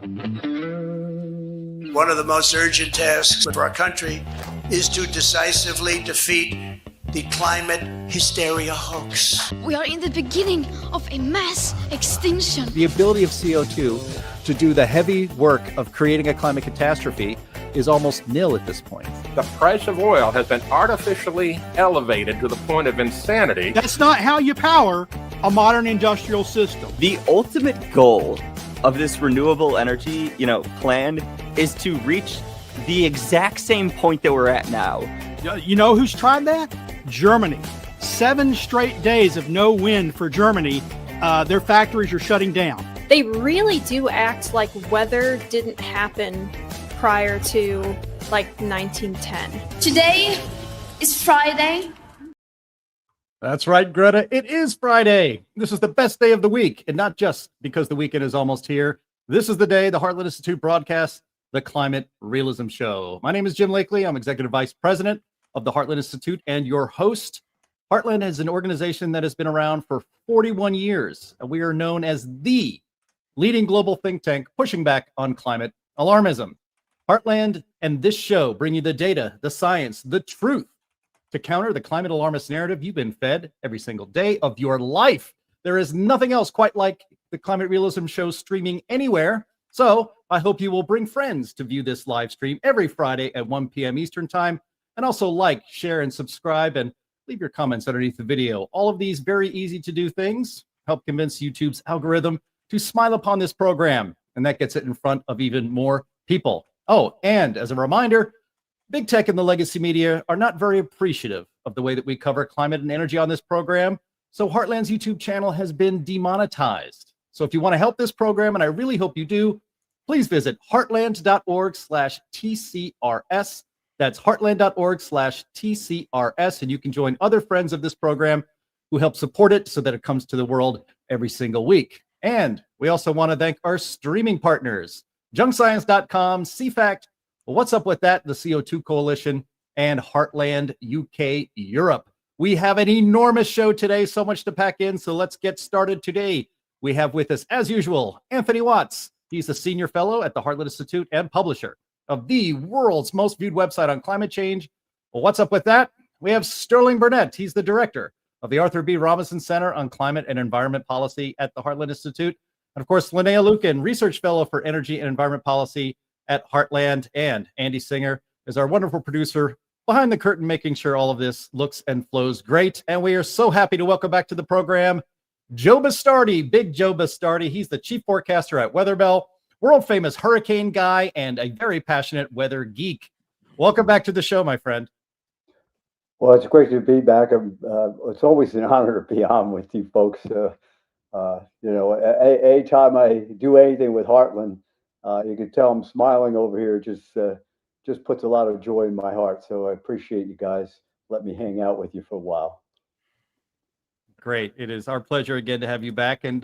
One of the most urgent tasks for our country is to decisively defeat the climate hysteria hoax. We are in the beginning of a mass extinction. The ability of CO2 to do the heavy work of creating a climate catastrophe is almost nil at this point. The price of oil has been artificially elevated to the point of insanity. That's not how you power a modern industrial system. The ultimate goal of this renewable energy, plan is to reach the exact same point that we're at now. You know who's tried that? Germany. 7 straight days of no wind for Germany. Their factories are shutting down. They really do act like weather didn't happen prior to 1910. Today is Friday. That's right, Greta. It is Friday. This is the best day of the week, and not just because the weekend is almost here. This is the day the Heartland Institute broadcasts the Climate Realism Show. My name is Jim Lakely. I'm Executive Vice President of the Heartland Institute and your host. Heartland is an organization that has been around for 41 years, and we are known as the leading global think tank pushing back on climate alarmism. Heartland and this show bring you the data, the science, the truth to counter the climate alarmist narrative you've been fed every single day of your life. There is nothing else quite like the Climate Realism Show streaming anywhere. So I hope you will bring friends to view this live stream every Friday at 1 p.m. Eastern Time. And also like, share, and subscribe, and leave your comments underneath the video. All of these very easy to do things help convince YouTube's algorithm to smile upon this program. And that gets it in front of even more people. Oh, and as a reminder, big tech and the legacy media are not very appreciative of the way that we cover climate and energy on this program. So Heartland's YouTube channel has been demonetized. So if you want to help this program, and I really hope you do, please visit heartland.org/TCRS. That's heartland.org/TCRS. And you can join other friends of this program who help support it so that it comes to the world every single week. And we also want to thank our streaming partners, junkscience.com, CFACT, What's Up With That, the CO2 Coalition, and Heartland UK Europe. We have an enormous show today, so much to pack in, so let's get started today. We have with us, as usual, Anthony Watts. He's a senior fellow at the Heartland Institute and publisher of the world's most viewed website on climate change. Well, what's up with that? We have Sterling Burnett. He's the director of the Arthur B. Robinson Center on Climate and Environment Policy at the Heartland Institute. And of course, Linnea Lueken, research fellow for energy and environment policy at Heartland. And Andy Singer is our wonderful producer behind the curtain, making sure all of this looks and flows great. And we are so happy to welcome back to the program Joe Bastardi, Big Joe Bastardi. He's the chief forecaster at WeatherBELL, world famous hurricane guy, and a very passionate weather geek. Welcome back to the show, my friend. Well, it's great to be back. It's always an honor to be on with you folks. Anytime I do anything with Heartland, you can tell I'm smiling over here. Just puts a lot of joy in my heart. So I appreciate you guys. Let me hang out with you for a while. Great. It is our pleasure again to have you back. And,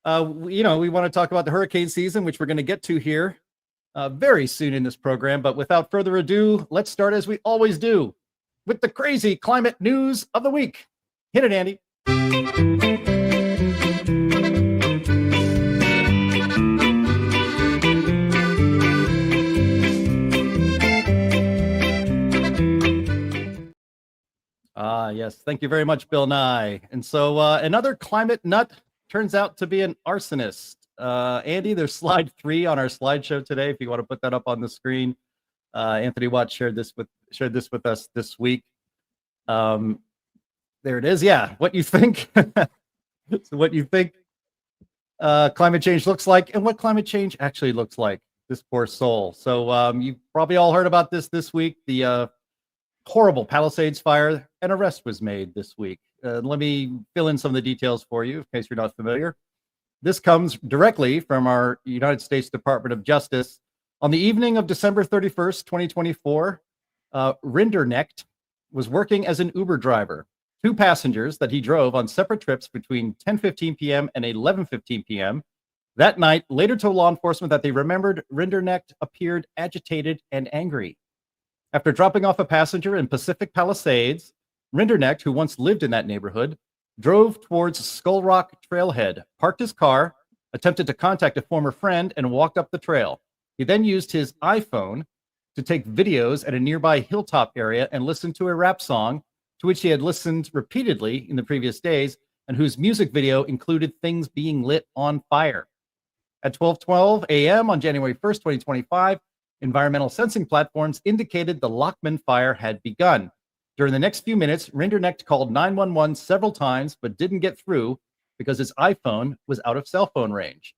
we want to talk about the hurricane season, which we're going to get to here very soon in this program. But without further ado, let's start as we always do with the crazy climate news of the week. Hit it, Andy. Yes. Thank you very much, Bill Nye. And so another climate nut turns out to be an arsonist. Andy, there's slide 3 on our slideshow today. If you want to put that up on the screen, Anthony Watts shared this with us this week. There it is. Yeah, what you think? So what you think climate change looks like, and what climate change actually looks like. This poor soul. So you probably all heard about this week. The horrible Palisades fire. An arrest was made this week. Let me fill in some of the details for you in case you're not familiar. This comes directly from our United States Department of Justice. On the evening of December 31st, 2024, Rinderknecht was working as an Uber driver. 2 passengers that he drove on separate trips between 10:15 p.m. and 11:15 p.m. That night later told law enforcement that they remembered Rinderknecht appeared agitated and angry. After dropping off a passenger in Pacific Palisades, Rinderknecht, who once lived in that neighborhood, drove towards Skull Rock Trailhead, parked his car, attempted to contact a former friend, and walked up the trail. He then used his iPhone to take videos at a nearby hilltop area and listen to a rap song to which he had listened repeatedly in the previous days and whose music video included things being lit on fire. At 12:12 a.m. on January 1st, 2025, environmental sensing platforms indicated the Lockman fire had begun. During the next few minutes, Rinderknecht called 911 several times but didn't get through because his iPhone was out of cell phone range.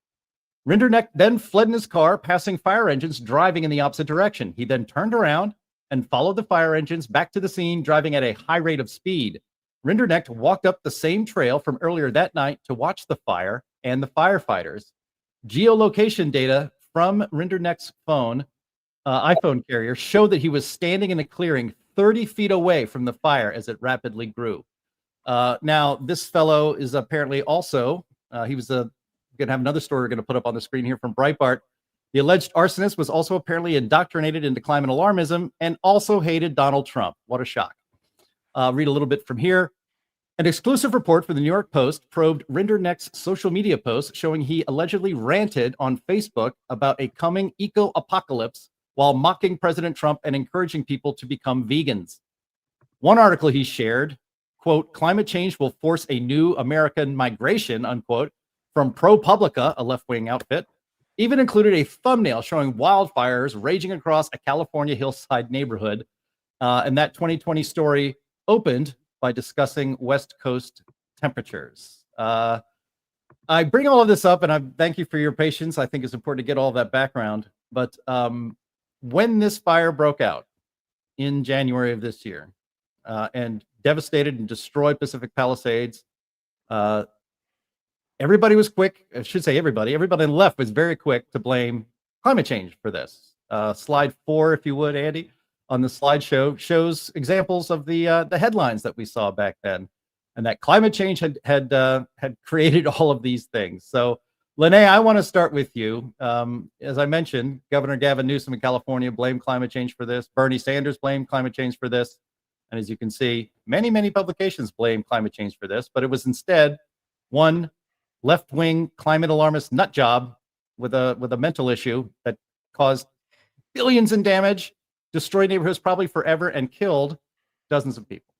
Rinderknecht then fled in his car, passing fire engines driving in the opposite direction. He then turned around and followed the fire engines back to the scene, driving at a high rate of speed. Rinderknecht walked up the same trail from earlier that night to watch the fire and the firefighters. Geolocation data from Rinderknecht's iPhone carrier showed that he was standing in a clearing 30 feet away from the fire as it rapidly grew. Now, this fellow is apparently also, he was going to have another story we're going to put up on the screen here from Breitbart. The alleged arsonist was also apparently indoctrinated into climate alarmism and also hated Donald Trump. What a shock. Read a little bit from here. An exclusive report for the New York Post probed Rinderknecht's social media posts showing he allegedly ranted on Facebook about a coming eco-apocalypse while mocking President Trump and encouraging people to become vegans. One article he shared, quote, climate change will force a new American migration, unquote, from ProPublica, a left-wing outfit, even included a thumbnail showing wildfires raging across a California hillside neighborhood. And that 2020 story opened by discussing West Coast temperatures. I bring all of this up, and I thank you for your patience. I think it's important to get all of that background. But when this fire broke out in January of this year and devastated and destroyed Pacific Palisades, everybody was quick. I should say everybody on the left was very quick to blame climate change for this. Slide 4, if you would, Andy, on the slideshow shows examples of the headlines that we saw back then, and that climate change had created all of these things. So, Linnea, I want to start with you. As I mentioned, Governor Gavin Newsom in California blamed climate change for this. Bernie Sanders blamed climate change for this. And as you can see, many publications blame climate change for this, but it was instead one left-wing climate alarmist nut job with a mental issue that caused billions in damage, destroyed neighborhoods probably forever, and killed dozens of people.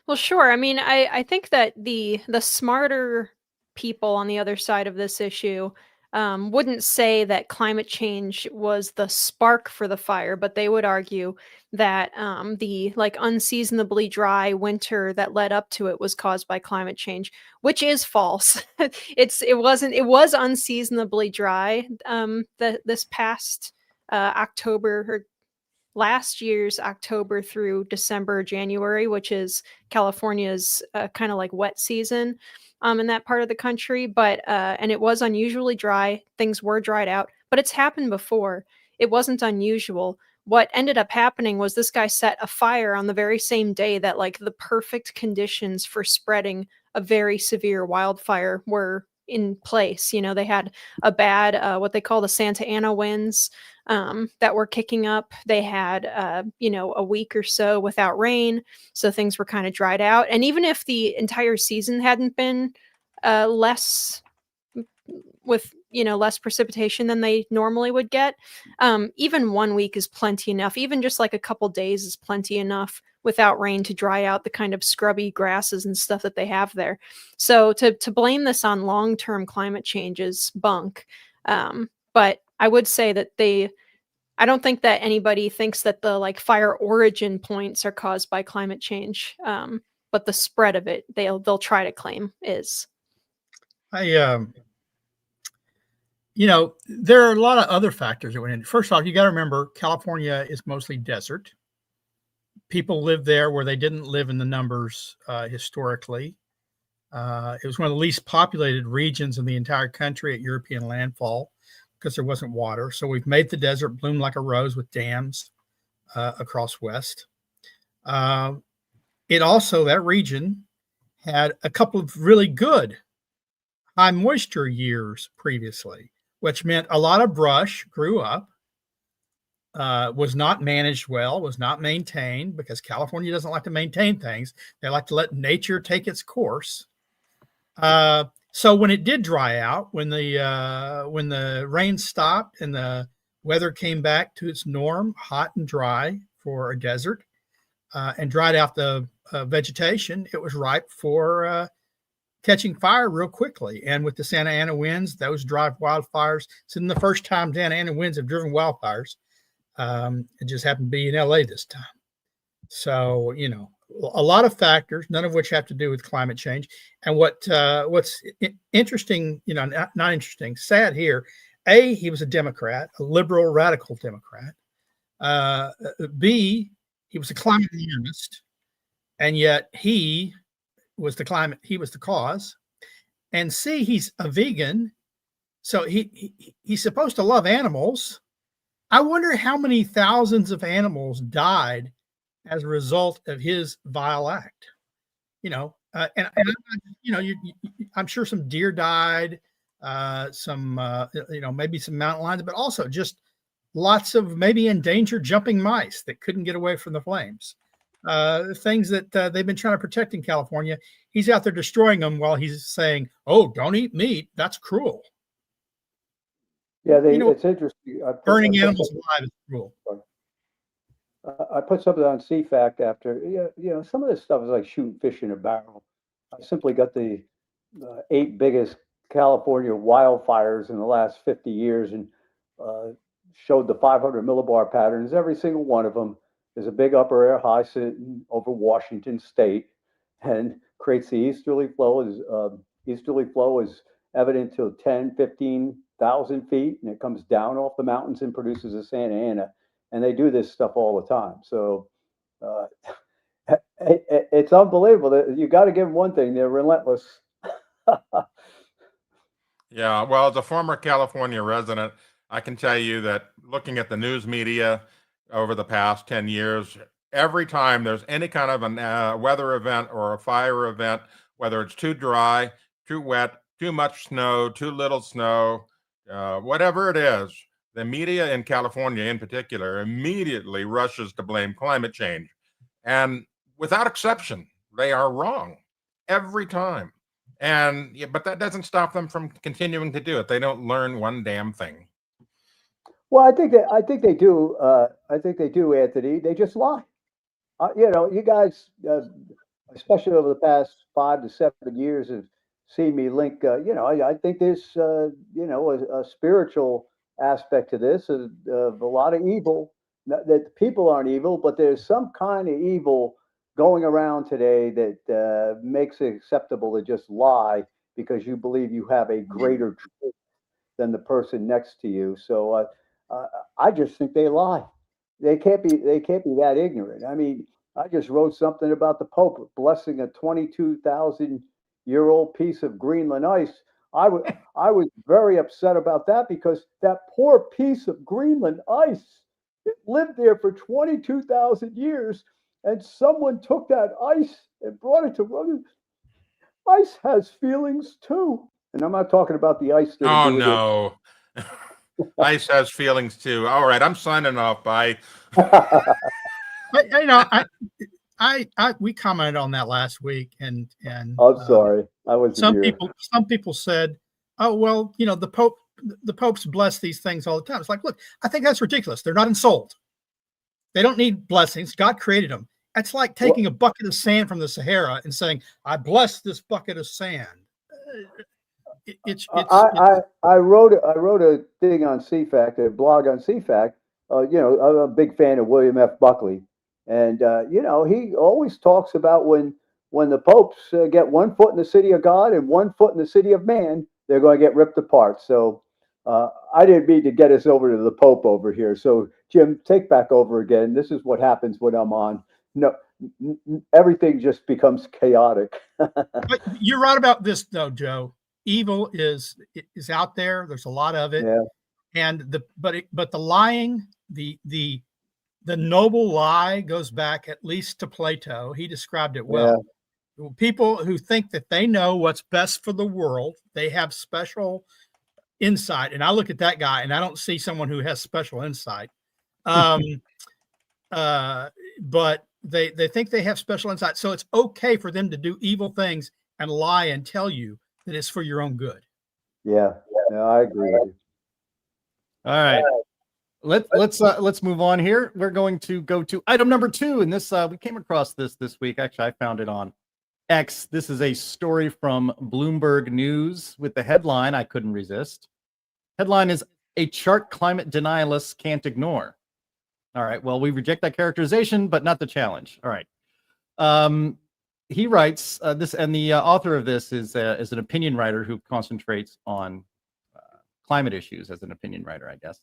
Well, sure. I mean, I think that the smarter people on the other side of this issue wouldn't say that climate change was the spark for the fire, but they would argue that the unseasonably dry winter that led up to it was caused by climate change, which is false. It was unseasonably dry this past October, or last year's October through December, January, which is California's kind of like wet season in that part of the country. But and it was unusually dry. Things were dried out, but it's happened before. It wasn't unusual. What ended up happening was this guy set a fire on the very same day that the perfect conditions for spreading a very severe wildfire were in place. They had a bad, what they call the Santa Ana winds that were kicking up. They had, a week or so without rain. So things were kind of dried out. And even if the entire season hadn't been less precipitation than they normally would get, even 1 week is plenty enough. Even just a couple days is plenty enough without rain to dry out the kind of scrubby grasses and stuff that they have there. So to blame this on long-term climate change is bunk. But I would say that I don't think that anybody thinks that the fire origin points are caused by climate change. But the spread of it, they'll try to claim is. There are a lot of other factors that went in. First off, you got to remember California is mostly desert. People live there where they didn't live in the numbers historically. It was one of the least populated regions in the entire country at European landfall because there wasn't water. So we've made the desert bloom like a rose with dams across west. That region had a couple of really good high moisture years previously, which meant a lot of brush grew up. Was not managed well, was not maintained, because California doesn't like to maintain things. They like to let nature take its course. So when it did dry out, when the rain stopped and the weather came back to its norm, hot and dry for a desert, and dried out the vegetation, it was ripe for catching fire real quickly. And with the Santa Ana winds, those drive wildfires. It's been the first time Santa Ana winds have driven wildfires. It just happened to be in LA this time. So, you know, a lot of factors, none of which have to do with climate change. And what's interesting, you know, not interesting, sad here. A, he was a Democrat, a liberal radical Democrat. B, he was a climate alarmist, and yet he was the cause. And C, he's a vegan, so he's supposed to love animals. I wonder how many thousands of animals died as a result of his vile act. You know, and you know, I'm sure some deer died, you know, maybe some mountain lions, but also just lots of maybe endangered jumping mice that couldn't get away from the flames. Things that they've been trying to protect in California. He's out there destroying them while he's saying, "Oh, don't eat meat. That's cruel." Yeah, You know, it's interesting. burning animals alive is cruel. I put something on CFAC after, you know, some of this stuff is like shooting fish in a barrel. I simply got the 8 biggest California wildfires in the last 50 years and showed the 500 millibar patterns. Every single one of them is a big upper air high sitting over Washington State and creates the easterly flow. Easterly flow is evident till 10, 15,000 feet, and it comes down off the mountains and produces a Santa Ana. And they do this stuff all the time. So it's unbelievable. You got to give them one thing: they're relentless. Yeah, well, as a former California resident, I can tell you that looking at the news media over the past 10 years, every time there's any kind of a weather event or a fire event, whether it's too dry, too wet, too much snow, too little snow, whatever it is, the media in California in particular immediately rushes to blame climate change. And without exception, they are wrong every time. And but that doesn't stop them from continuing to do it. They don't learn one damn thing. Well, I think they do. I think they do, Anthony. They just lie. You know, you guys, especially over the past 5 to 7 years, have seen me link. You know, I think there's you know, a spiritual aspect to this of a lot of evil. That people aren't evil, but there's some kind of evil going around today that makes it acceptable to just lie because you believe you have a greater truth than the person next to you. So I just think they lie. They can't be that ignorant. I mean, I just wrote something about the Pope blessing a 22,000-year-old piece of Greenland ice. I was very upset about that because that poor piece of Greenland ice, it lived there for 22,000 years, and someone took that ice and brought it to Russia. Ice has feelings too, and I'm not talking about the ice. Oh no, ice has feelings too. All right, I'm signing off. Bye. You know, we commented on that last week, and I'm sorry, I was some people said, "Oh well, you know, the popes bless these things all the time." It's like, look, I think that's ridiculous. They're not ensouled. They don't need blessings. God created them. It's like taking a bucket of sand from the Sahara and saying, "I bless this bucket of sand." I wrote a thing on CFAC, a blog on CFAC. You know, I'm a big fan of William F. Buckley. And, you know, he always talks about when the popes get 1 foot in the city of God and 1 foot in the city of man, they're going to get ripped apart. So I didn't mean to get us over to the Pope over here. So, Jim, take back over again. This is what happens when I'm on. No, everything just becomes chaotic. But you're right about this, though, Joe. Evil is out there. There's a lot of it. Yeah. And but the lying, the noble lie goes back at least to Plato. He described it well. Yeah. People who think that they know what's best for the world, they have special insight. And I look at that guy and I don't see someone who has special insight. But they think they have special insight. So it's okay for them to do evil things and lie and tell you that it's for your own good. Yeah, I agree with you. All right. Let's move on here. We're going to go to item number 2, and this we came across this week. Actually, I found it on X. This is a story from Bloomberg News with the headline I couldn't resist. Headline is "A Chart Climate Denialists Can't Ignore." All right. Well, we reject that characterization, but not the challenge. All right. He writes this, and the author of this is an opinion writer who concentrates on climate issues as an opinion writer, I guess.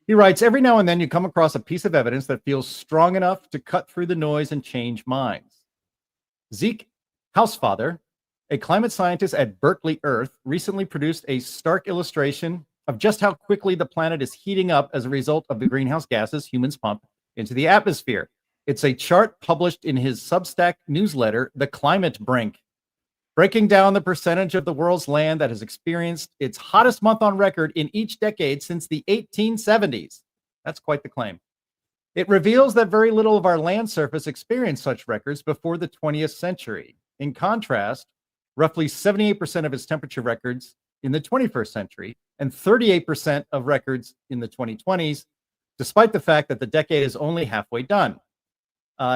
He writes, "Every now and then you come across a piece of evidence that feels strong enough to cut through the noise and change minds. Zeke Housefather, a climate scientist at Berkeley Earth, recently produced a stark illustration of just how quickly the planet is heating up as a result of the greenhouse gases humans pump into the atmosphere. It's a chart published in his Substack newsletter, The Climate Brink, breaking down the percentage of the world's land that has experienced its hottest month on record in each decade since the 1870s. That's quite the claim. It reveals that very little of our land surface experienced such records before the 20th century. In contrast, roughly 78% of its temperature records in the 21st century and 38% of records in the 2020s, despite the fact that the decade is only halfway done."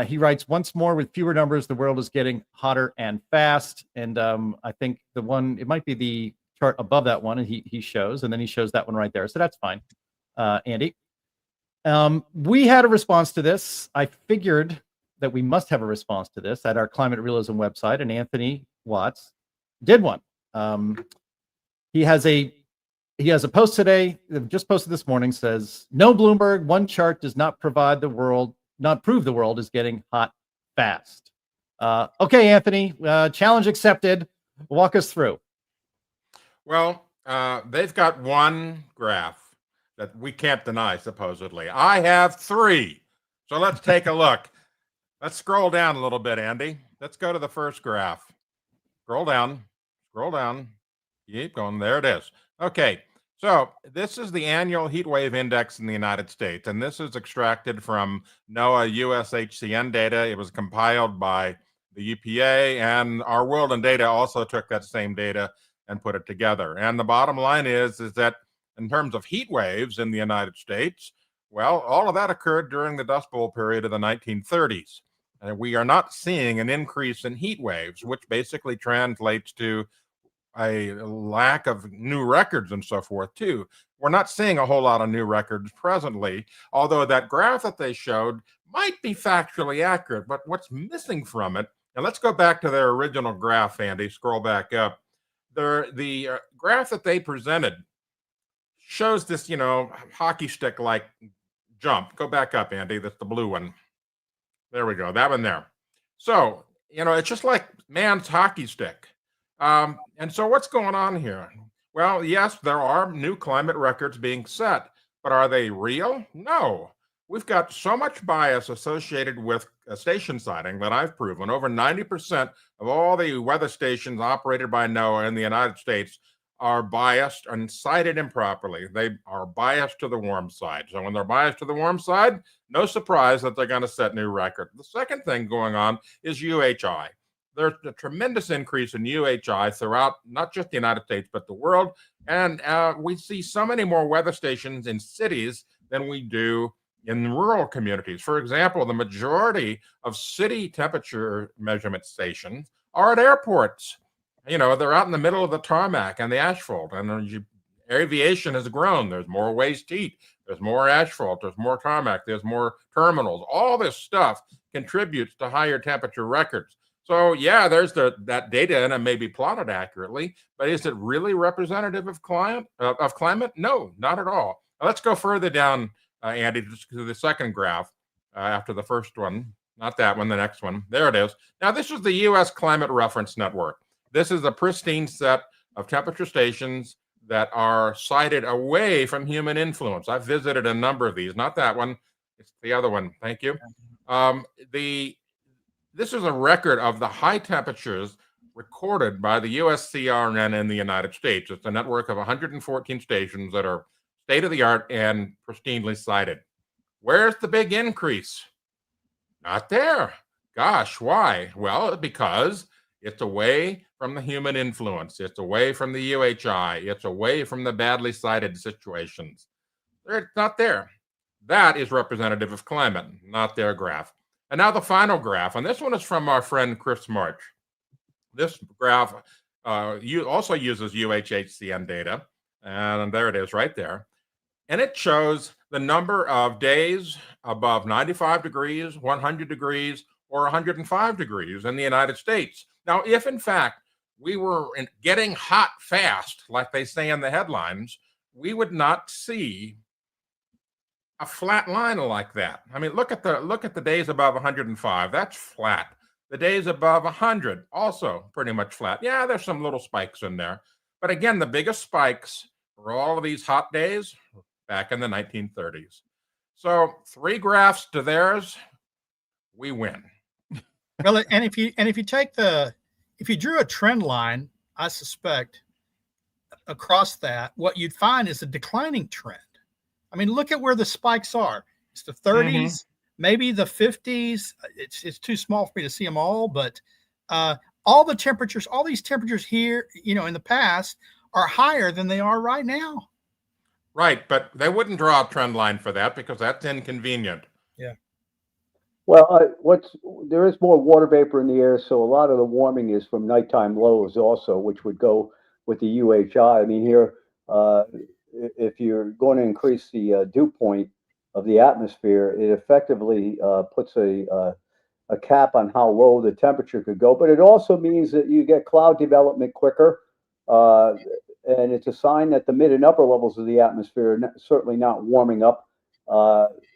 He writes, "Once more, with fewer numbers, the world is getting hotter and fast." And I think it might be the chart above that one, and he shows, and then he shows that one right there. So that's fine, Andy. We had a response to this. I figured that we must have a response to this at our Climate Realism website, and Anthony Watts did one. He has a post today, just posted this morning, says, "No, Bloomberg, one chart does not prove the world is getting hot fast." Okay, Anthony, challenge accepted. Walk us through. Well, they've got one graph that we can't deny, supposedly. I have 3. So let's take a look. Let's scroll down a little bit, Andy. Let's go to the first graph. Scroll down. Keep going. There it is. Okay. So this is the annual heat wave index in the United States, and this is extracted from NOAA USHCN data. It was compiled by the EPA, and our World and Data also took that same data and put it together. And the bottom line is that in terms of heat waves in the United States, well, all of that occurred during the Dust Bowl period of the 1930s. And we are not seeing an increase in heat waves, which basically translates to a lack of new records and so forth too. We're not seeing a whole lot of new records presently, although that graph that they showed might be factually accurate. But what's missing from it, and let's go back to their original graph, Andy, scroll back up. The graph that they presented shows this, hockey stick-like jump. Go back up, Andy, that's the blue one. There we go, that one there. So, it's just like man's hockey stick. And so what's going on here? Well, yes, there are new climate records being set, but are they real? No. We've got so much bias associated with station siting that I've proven. Over 90% of all the weather stations operated by NOAA in the United States are biased and cited improperly. They are biased to the warm side. So when they're biased to the warm side, no surprise that they're going to set new records. The second thing going on is UHI. There's a tremendous increase in UHI throughout not just the United States, but the world. And we see so many more weather stations in cities than we do in rural communities. For example, the majority of city temperature measurement stations are at airports. They're out in the middle of the tarmac and the asphalt, and aviation has grown. There's more waste heat. There's more asphalt. There's more tarmac. There's more terminals. All this stuff contributes to higher temperature records. So, yeah, there's that data, and it may be plotted accurately, but is it really representative of climate? No, not at all. Now, let's go further down, Andy, to the second graph after the first one. Not that one, the next one. There it is. Now, this is the U.S. Climate Reference Network. This is a pristine set of temperature stations that are sited away from human influence. I've visited a number of these, not that one. It's the other one. Thank you. This is a record of the high temperatures recorded by the USCRN in the United States. It's a network of 114 stations that are state-of-the-art and pristinely sited. Where's the big increase? Not there. Gosh, why? Well, because It's away from the human influence. It's away from the UHI. It's away from the badly cited situations. It's not there. That is representative of climate, not their graph. And now the final graph, and this one is from our friend Chris March. This graph also uses UHHCN data, and there it is right there. And it shows the number of days above 95 degrees, 100 degrees, or 105 degrees in the United States. Now, if in fact we were getting hot fast, like they say in the headlines, we would not see a flat line like that. I mean, look at the days above 105. That's flat. The days above 100 also pretty much flat. Yeah, there's some little spikes in there, but again, the biggest spikes for all of these hot days back in the 1930s. So 3 graphs to theirs, we win. Well, and if you take if you drew a trend line, I suspect across that, what you'd find is a declining trend. I mean, look at where the spikes are. It's the 30s, maybe the 50s. It's too small for me to see them all, but all these temperatures here, in the past are higher than they are right now. Right, but they wouldn't draw a trend line for that because that's inconvenient. Yeah. Well, there is more water vapor in the air, so a lot of the warming is from nighttime lows also, which would go with the UHI. I mean, here, if you're going to increase the dew point of the atmosphere, it effectively puts a cap on how low the temperature could go. But it also means that you get cloud development quicker, and it's a sign that the mid and upper levels of the atmosphere are certainly not warming up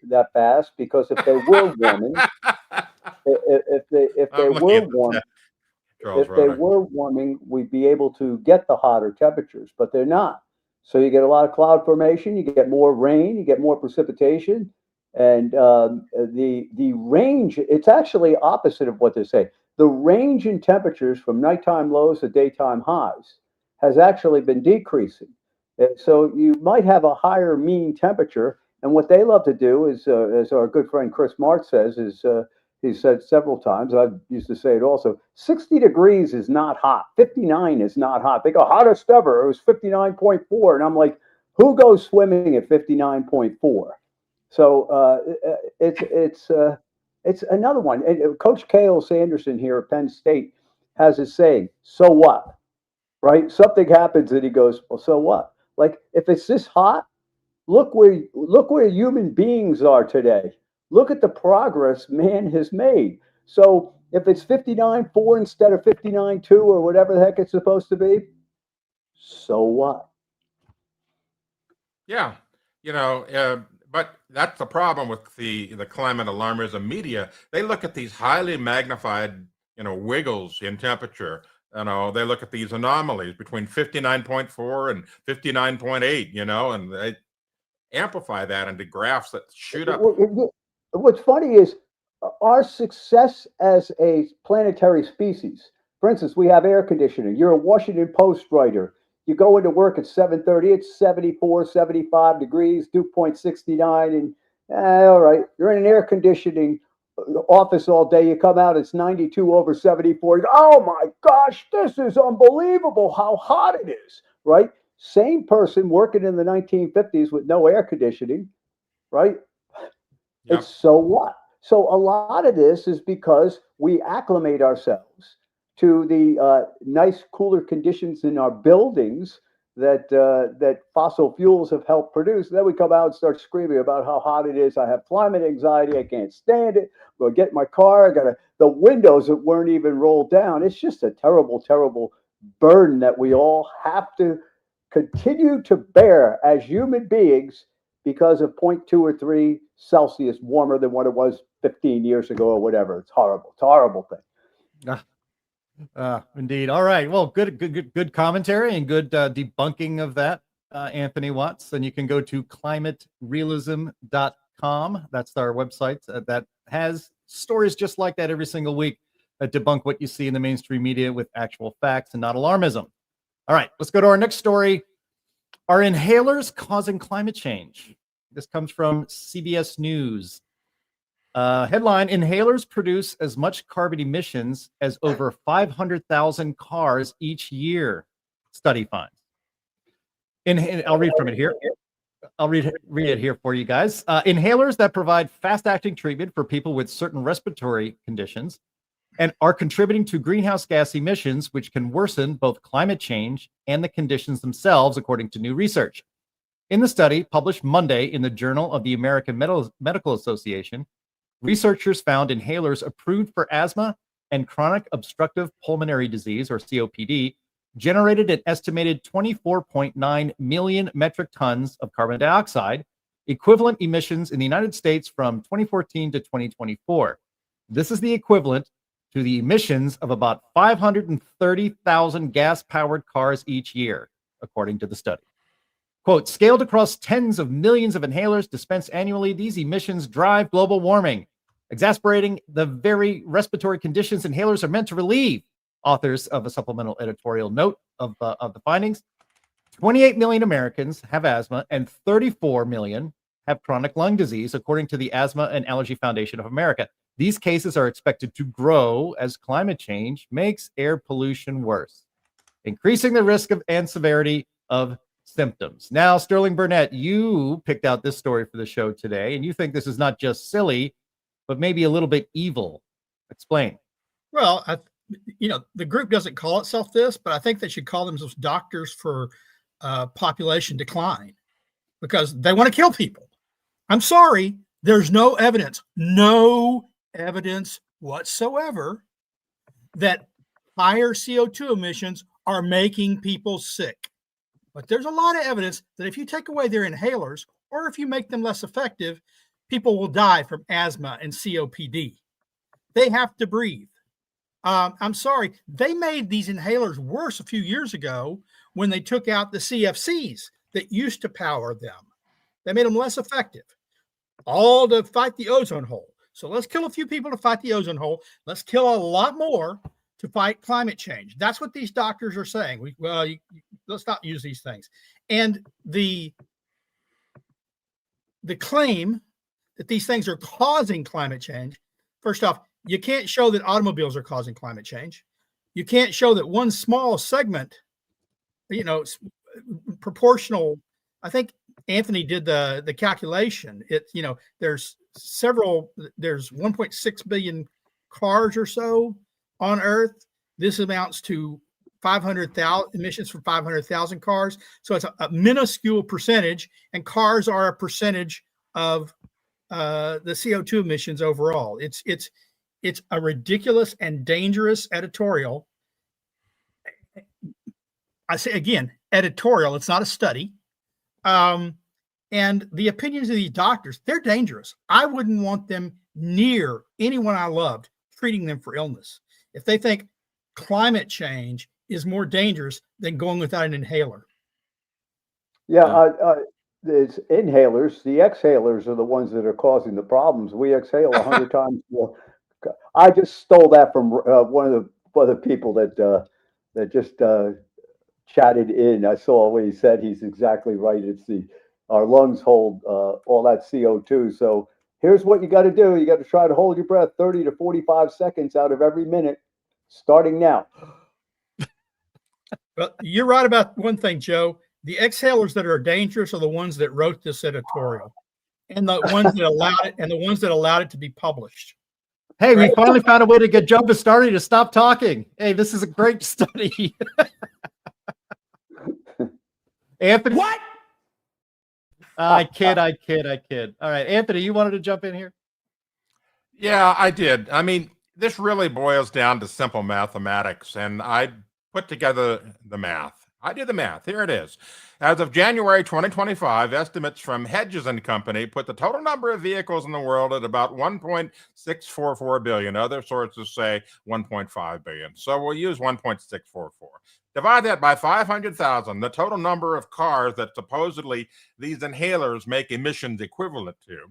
that fast, because if they were warming, if they were warming, we'd be able to get the hotter temperatures, but they're not. So you get a lot of cloud formation, you get more rain, you get more precipitation, and the range, it's actually opposite of what they say. The range in temperatures from nighttime lows to daytime highs has actually been decreasing. So you might have a higher mean temperature. And what they love to do is, as our good friend Chris March says, he said several times, I used to say it also, 60 degrees is not hot. 59 is not hot. They go, hottest ever. It was 59.4. And I'm like, who goes swimming at 59.4? So it's another one. And Coach Cale Sanderson here at Penn State has a saying, so what? Right? Something happens and he goes, well, so what? Like, if it's this hot, look where human beings are today. Look at the progress man has made. So if it's 59.4 instead of 59.2 or whatever the heck it's supposed to be, so what? Yeah, but that's the problem with the climate alarmism media. They look at these highly magnified, wiggles in temperature. They look at these anomalies between 59.4 and 59.8, and they amplify that into graphs that shoot up. What's funny is our success as a planetary species. For instance, we have air conditioning. You're a Washington Post writer. You go into work at 7:30, it's 74, 75 degrees, dew point 69, and all right, you're in an air conditioning office all day. You come out, it's 92 over 74. You go, oh my gosh, this is unbelievable how hot it is, right? Same person working in the 1950s with no air conditioning, right? Yep. It's so what? So a lot of this is because we acclimate ourselves to the nice, cooler conditions in our buildings that fossil fuels have helped produce. And then we come out and start screaming about how hot it is. I have climate anxiety. I can't stand it. I'm going to get in my car. The windows that weren't even rolled down. It's just a terrible, terrible burden that we all have to continue to bear as human beings because of 0.2 or 3 Celsius warmer than what it was 15 years ago or whatever. It's horrible. It's a horrible thing. Indeed. All right. Well, good commentary and good debunking of that, Anthony Watts. And you can go to climaterealism.com. That's our website that has stories just like that every single week that debunk what you see in the mainstream media with actual facts and not alarmism. All right, let's go to our next story. Are inhalers causing climate change? This comes from CBS News. Headline: Inhalers produce as much carbon emissions as over 500,000 cars each year. Study finds. I'll read from it here. I'll read it here for you guys. Inhalers that provide fast-acting treatment for people with certain respiratory conditions and are contributing to greenhouse gas emissions, which can worsen both climate change and the conditions themselves, according to new research. In the study, published Monday in the Journal of the American Medical Association, researchers found inhalers approved for asthma and chronic obstructive pulmonary disease, or COPD, generated an estimated 24.9 million metric tons of carbon dioxide, equivalent emissions in the United States from 2014 to 2024. This is the equivalent to the emissions of about 530,000 gas-powered cars each year, according to the study. Quote, scaled across tens of millions of inhalers dispensed annually, these emissions drive global warming, exacerbating the very respiratory conditions inhalers are meant to relieve. Authors of a supplemental editorial note of the findings. 28 million Americans have asthma and 34 million have chronic lung disease, according to the Asthma and Allergy Foundation of America. These cases are expected to grow as climate change makes air pollution worse, increasing the risk of and severity of symptoms. Now, Sterling Burnett, you picked out this story for the show today, and you think this is not just silly, but maybe a little bit evil. Explain. Well, the group doesn't call itself this, but I think they should call themselves Doctors for Population Decline, because they want to kill people. I'm sorry, there's no evidence whatsoever that higher CO2 emissions are making people sick. But there's a lot of evidence that if you take away their inhalers, or if you make them less effective, people will die from asthma and COPD. They have to breathe. I'm sorry, they made these inhalers worse a few years ago when they took out the CFCs that used to power them. They made them less effective, all to fight the ozone hole. So let's kill a few people to fight the ozone hole. Let's kill a lot more to fight climate change. That's what these doctors are saying. Let's not use these things. And the claim that these things are causing climate change, first off, you can't show that automobiles are causing climate change. You can't show that one small segment, proportional. I think Anthony did the calculation. There's 1.6 billion cars or so on Earth. This amounts to 500,000 emissions from 500,000 cars. So it's a minuscule percentage, and cars are a percentage of the CO2 emissions overall. It's a ridiculous and dangerous editorial. I say again, editorial. It's not a study. And the opinions of these doctors, they're dangerous. I wouldn't want them near anyone I loved treating them for illness. If they think climate change is more dangerous than going without an inhaler. Yeah, it's inhalers. The exhalers are the ones that are causing the problems. We exhale 100 times more. I just stole that from one of the people that just chatted in. I saw what he said. He's exactly right. It's our lungs hold all that CO2. So here's what you got to do. You got to try to hold your breath 30 to 45 seconds out of every minute, starting now. Well, you're right about one thing, Joe. The exhalers that are dangerous are the ones that wrote this editorial, and the ones that allowed it to be published. Hey, we finally found a way to get Joe Bastardi to stop talking. Hey, this is a great study. Anthony? What? I kid. All right, Anthony, you wanted to jump in here? Yeah, I did. I mean, this really boils down to simple mathematics, and I put together the math. I did the math. Here it is. As of January 2025, estimates from Hedges and Company put the total number of vehicles in the world at about 1.644 billion. Other sources say 1.5 billion. So we'll use 1.644. Divide that by 500,000, the total number of cars that supposedly these inhalers make emissions equivalent to.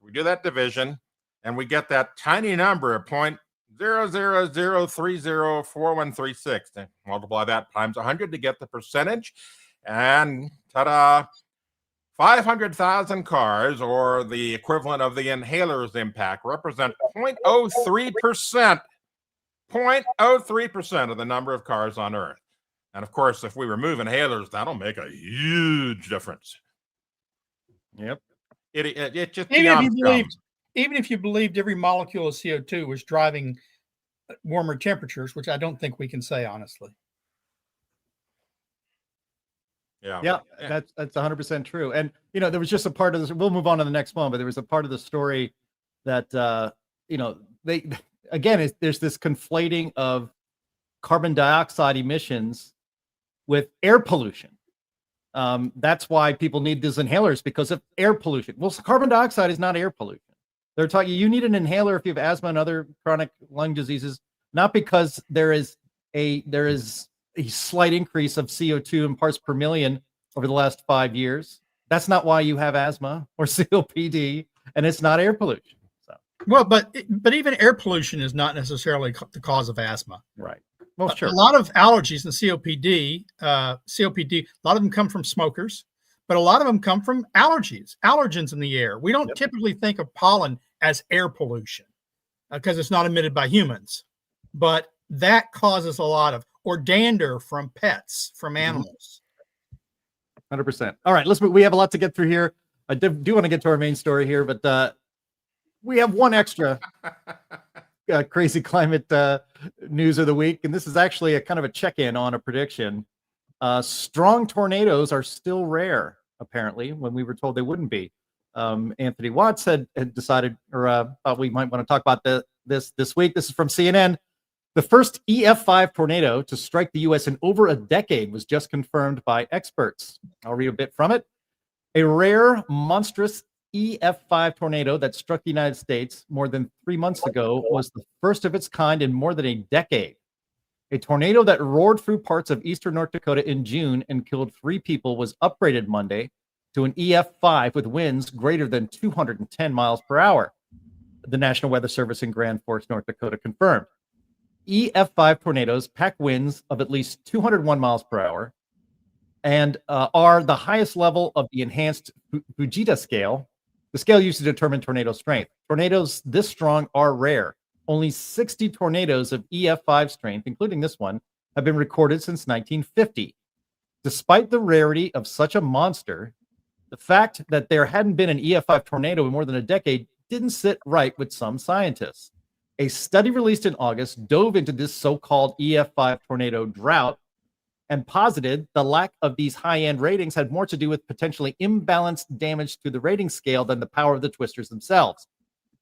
We do that division, and we get that tiny number of 0.000304136. Multiply that times 100 to get the percentage, and ta-da, 500,000 cars, or the equivalent of the inhaler's impact, represent 0.03%, 0.03% of the number of cars on Earth. And of course, if we remove inhalers, that'll make a huge difference. Yep. It just Even if you believed every molecule of CO2 was driving warmer temperatures, which I don't think we can say honestly. Yeah, that's 100% true. And there was just a part of this. We'll move on to the next one, but there was a part of the story that there's this conflating of carbon dioxide emissions with air pollution. That's why people need these inhalers, because of air pollution. Well, carbon dioxide is not air pollution. They're talking, you need an inhaler if you have asthma and other chronic lung diseases, not because there is a slight increase of CO2 in parts per million over the last 5 years. That's not why you have asthma or COPD, and it's not air pollution. So, well, but even air pollution is not necessarily the cause of asthma. Right. Well, sure. A lot of allergies and COPD, a lot of them come from smokers, but a lot of them come from allergens in the air. We don't typically think of pollen as air pollution because it's not emitted by humans, but that causes a lot of, or dander from pets, from animals. 100%. All right, let's move. We have a lot to get through here. I do want to get to our main story here, but we have one extra crazy climate news of the week, and this is actually a kind of a check-in on a prediction. Strong tornadoes are still rare, apparently, when we were told they wouldn't be. Anthony Watts had decided, or thought we might want to talk about this week. This is from CNN. The first EF5 tornado to strike the U.S. in over a decade was just confirmed by experts. I'll read a bit from it. A rare, monstrous EF5 tornado that struck the United States more than 3 months ago was the first of its kind in more than a decade. A tornado that roared through parts of eastern North Dakota in June and killed 3 people was upgraded Monday to an EF5 with winds greater than 210 miles per hour. The National Weather Service in Grand Forks, North Dakota confirmed. EF5 tornadoes pack winds of at least 201 miles per hour and are the highest level of the enhanced Fujita scale, the scale used to determine tornado strength. Tornadoes this strong are rare. Only 60 tornadoes of EF5 strength, including this one, have been recorded since 1950. Despite the rarity of such a monster, the fact that there hadn't been an EF5 tornado in more than a decade didn't sit right with some scientists. A study released in August dove into this so-called EF5 tornado drought and posited the lack of these high-end ratings had more to do with potentially imbalanced damage to the rating scale than the power of the twisters themselves.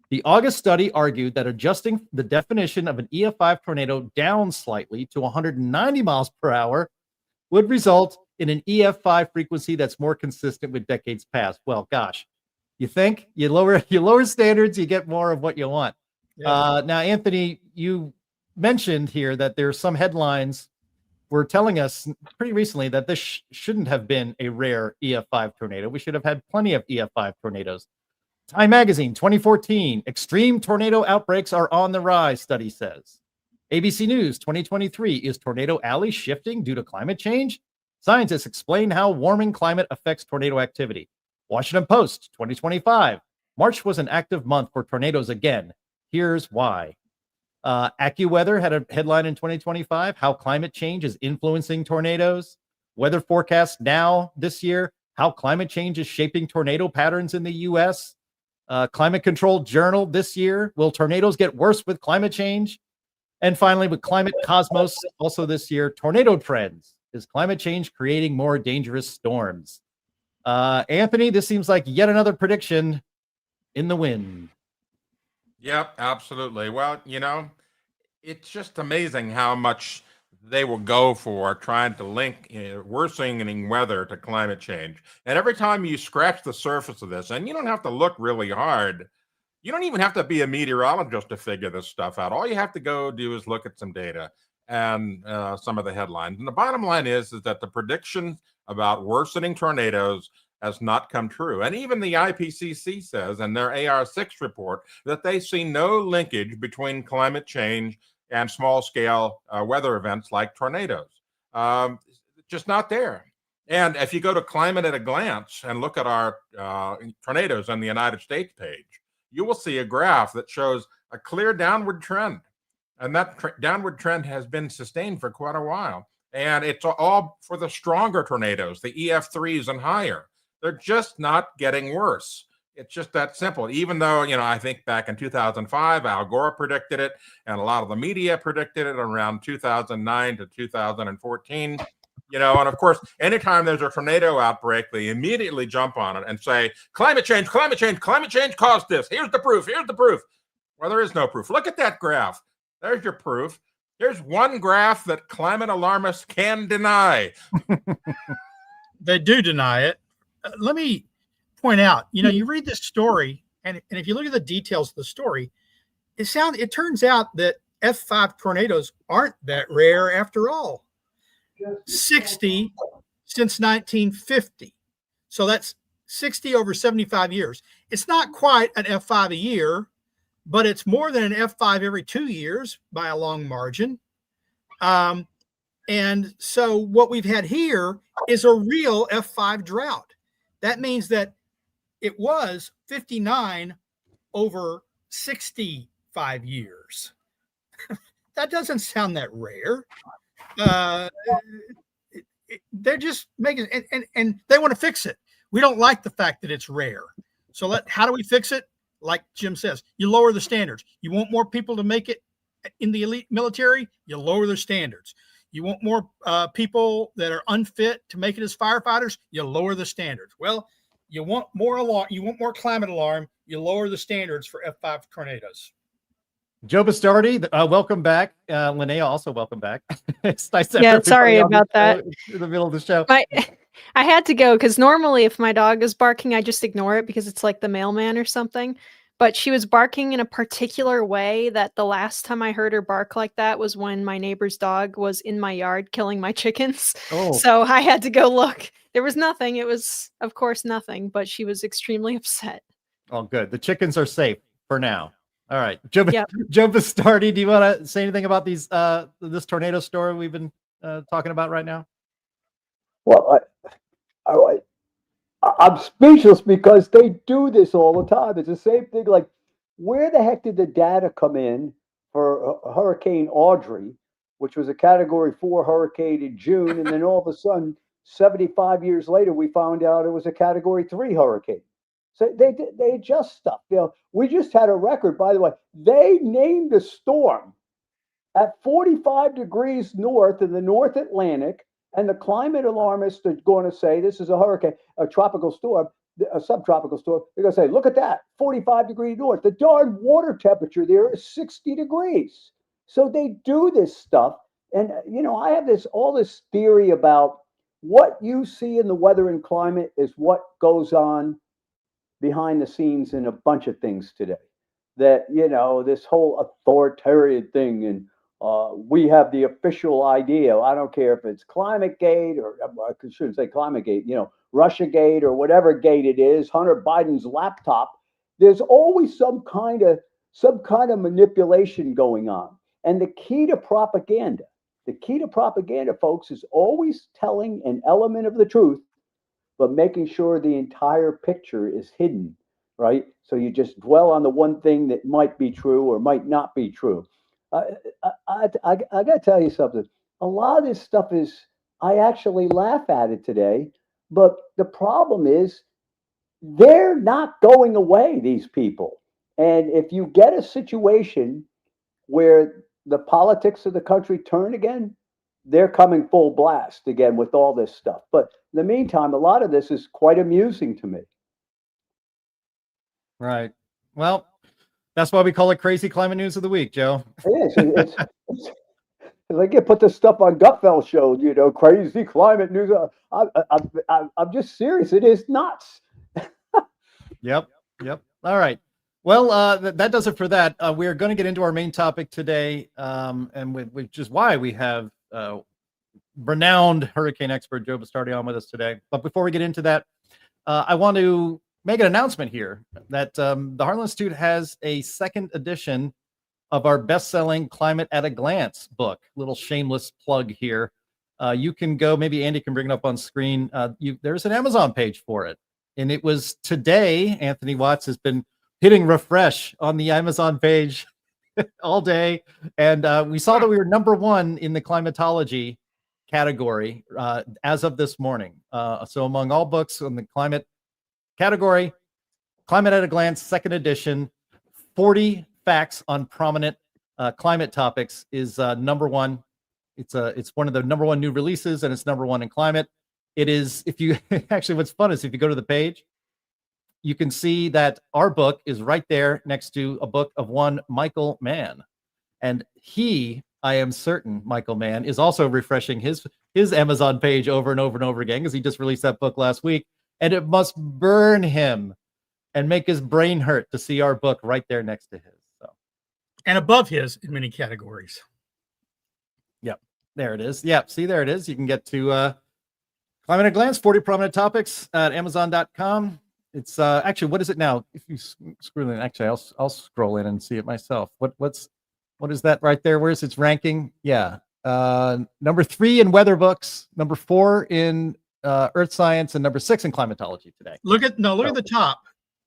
The August study argued that adjusting the definition of an EF5 tornado down slightly to 190 miles per hour would result in an EF5 frequency that's more consistent with decades past. Well, gosh, you think you lower standards, you get more of what you want. Yeah. Now, Anthony, you mentioned here that there are some headlines were telling us pretty recently that this shouldn't have been a rare EF5 tornado. We should have had plenty of EF5 tornadoes. Time Magazine, 2014, extreme tornado outbreaks are on the rise, study says. ABC News, 2023, is Tornado Alley shifting due to climate change? Scientists explain how warming climate affects tornado activity. Washington Post, 2025, March was an active month for tornadoes again. Here's why. AccuWeather had a headline in 2025, how climate change is influencing tornadoes. Weather forecast now this year, how climate change is shaping tornado patterns in the U.S. Climate Control Journal this year, will tornadoes get worse with climate change? And finally, with Climate Cosmos, also this year, tornado trends. Is climate change creating more dangerous storms? Anthony, this seems like yet another prediction in the wind. Yep, absolutely. Well, it's just amazing how much they will go for trying to link worsening weather to climate change. And every time you scratch the surface of this, and you don't have to look really hard, you don't even have to be a meteorologist to figure this stuff out. All you have to go do is look at some data and some of the headlines. And the bottom line is that the prediction about worsening tornadoes has not come true. And even the IPCC says in their AR6 report that they see no linkage between climate change and small-scale weather events like tornadoes. Just not there. And if you go to Climate at a Glance and look at our tornadoes on the United States page, you will see a graph that shows a clear downward trend. And that downward trend has been sustained for quite a while. And it's all for the stronger tornadoes, the EF3s and higher. They're just not getting worse. It's just that simple. Even though, I think back in 2005, Al Gore predicted it, and a lot of the media predicted it around 2009 to 2014. And of course, anytime there's a tornado outbreak, they immediately jump on it and say, climate change caused this. Here's the proof. Well, there is no proof. Look at that graph. There's your proof. Here's one graph that climate alarmists can deny. They do deny it. Let me point out, you read this story, and if you look at the details of the story, it turns out that F5 tornadoes aren't that rare after all. 60 since 1950. So that's 60 over 75 years. It's not quite an F5 a year, but it's more than an F5 every 2 years by a long margin. And so what we've had here is a real F5 drought. That means that it was 59 over 65 years. That doesn't sound that rare. They're just making and they want to fix it. We don't like the fact that it's rare. So how do we fix it? Like Jim says, you lower the standards. You want more people to make it in the elite military, you lower their standards. You want more people that are unfit to make it as firefighters, you lower the standards. Well, you want more alarm, you want more climate alarm, you lower the standards for F5 tornadoes. Joe Bastardi, welcome back. Linnea, also welcome back. It's nice to have Yeah, sorry about that. In the middle of the show. I had to go because normally if my dog is barking, I just ignore it because it's like the mailman or something. But she was barking in a particular way that the last time I heard her bark like that was when my neighbor's dog was in my yard killing my chickens. Oh. So I had to go look. There was nothing. It was, of course, nothing, but she was extremely upset. Oh, good. The chickens are safe for now. All right. Joe Yep. Bastardi, do you want to say anything about this tornado story we've been talking about right now? Well, I'm speechless because they do this all the time. It's the same thing. Like, where the heck did the data come in for Hurricane Audrey, which was a Category 4 hurricane in June, and then all of a sudden, 75 years later, we found out it was a Category 3 hurricane. So they adjust stuff. We just had a record, by the way. They named a storm at 45 degrees north in the North Atlantic, and the climate alarmists are going to say this is a hurricane, a tropical storm, a subtropical storm. They're going to say, look at that, 45 degrees north. The darn water temperature there is 60 degrees. So they do this stuff. And, I have all this theory about what you see in the weather and climate is what goes on behind the scenes in a bunch of things today. That, this whole authoritarian thing, and we have the official idea. I don't care if it's ClimateGate, or I shouldn't say ClimateGate, Russiagate, or whatever gate it is, Hunter Biden's laptop. There's always some kind of manipulation going on. And the key to propaganda, folks, is always telling an element of the truth, but making sure the entire picture is hidden, right? So you just dwell on the one thing that might be true or might not be true. I got to tell you something. A lot of this stuff I actually laugh at it today, but the problem is they're not going away, these people. And if you get a situation where the politics of the country turn again, they're coming full blast again with all this stuff. But in the meantime, a lot of this is quite amusing to me. Right. Well, that's why we call it Crazy Climate News of the Week, Joe. It is. It's like you put this stuff on Gutfeld show, Crazy Climate News. I'm just serious. It is nuts. Yep. All right. Well, that does it for that. We're going to get into our main topic today, and which is why we have renowned hurricane expert Joe Bastardi on with us today. But before we get into that, I want to make an announcement here that the Heartland Institute has a second edition of our best-selling Climate at a Glance book. Little shameless plug here. you can go, maybe Andy can bring it up on screen. There's an Amazon page for it. And it was today, Anthony Watts has been hitting refresh on the Amazon page all day. And we saw that we were number 1 in the climatology category as of this morning. So among all books on the climate category, Climate at a Glance, second edition, 40 facts on prominent climate topics is number 1. It's one of the number 1 new releases, and it's number 1 in climate. It is, if you actually, what's fun is if you go to the page, you can see that our book is right there next to a book of one Michael Mann. And he, I am certain, Michael Mann, is also refreshing his Amazon page over and over and over again, because he just released that book last week. And it must burn him and make his brain hurt to see our book right there next to his. So, and above his in many categories. Yep, there it is. Yep, see, there it is. You can get to Climate at a Glance, 40 prominent topics at Amazon.com. It's actually, what is it now? If you scroll in, actually, I'll scroll in and see it myself. What is that right there? Where's its ranking? Yeah, number 3 in weather books, number 4 in earth science, and number 6 in climatology today. Look at the top.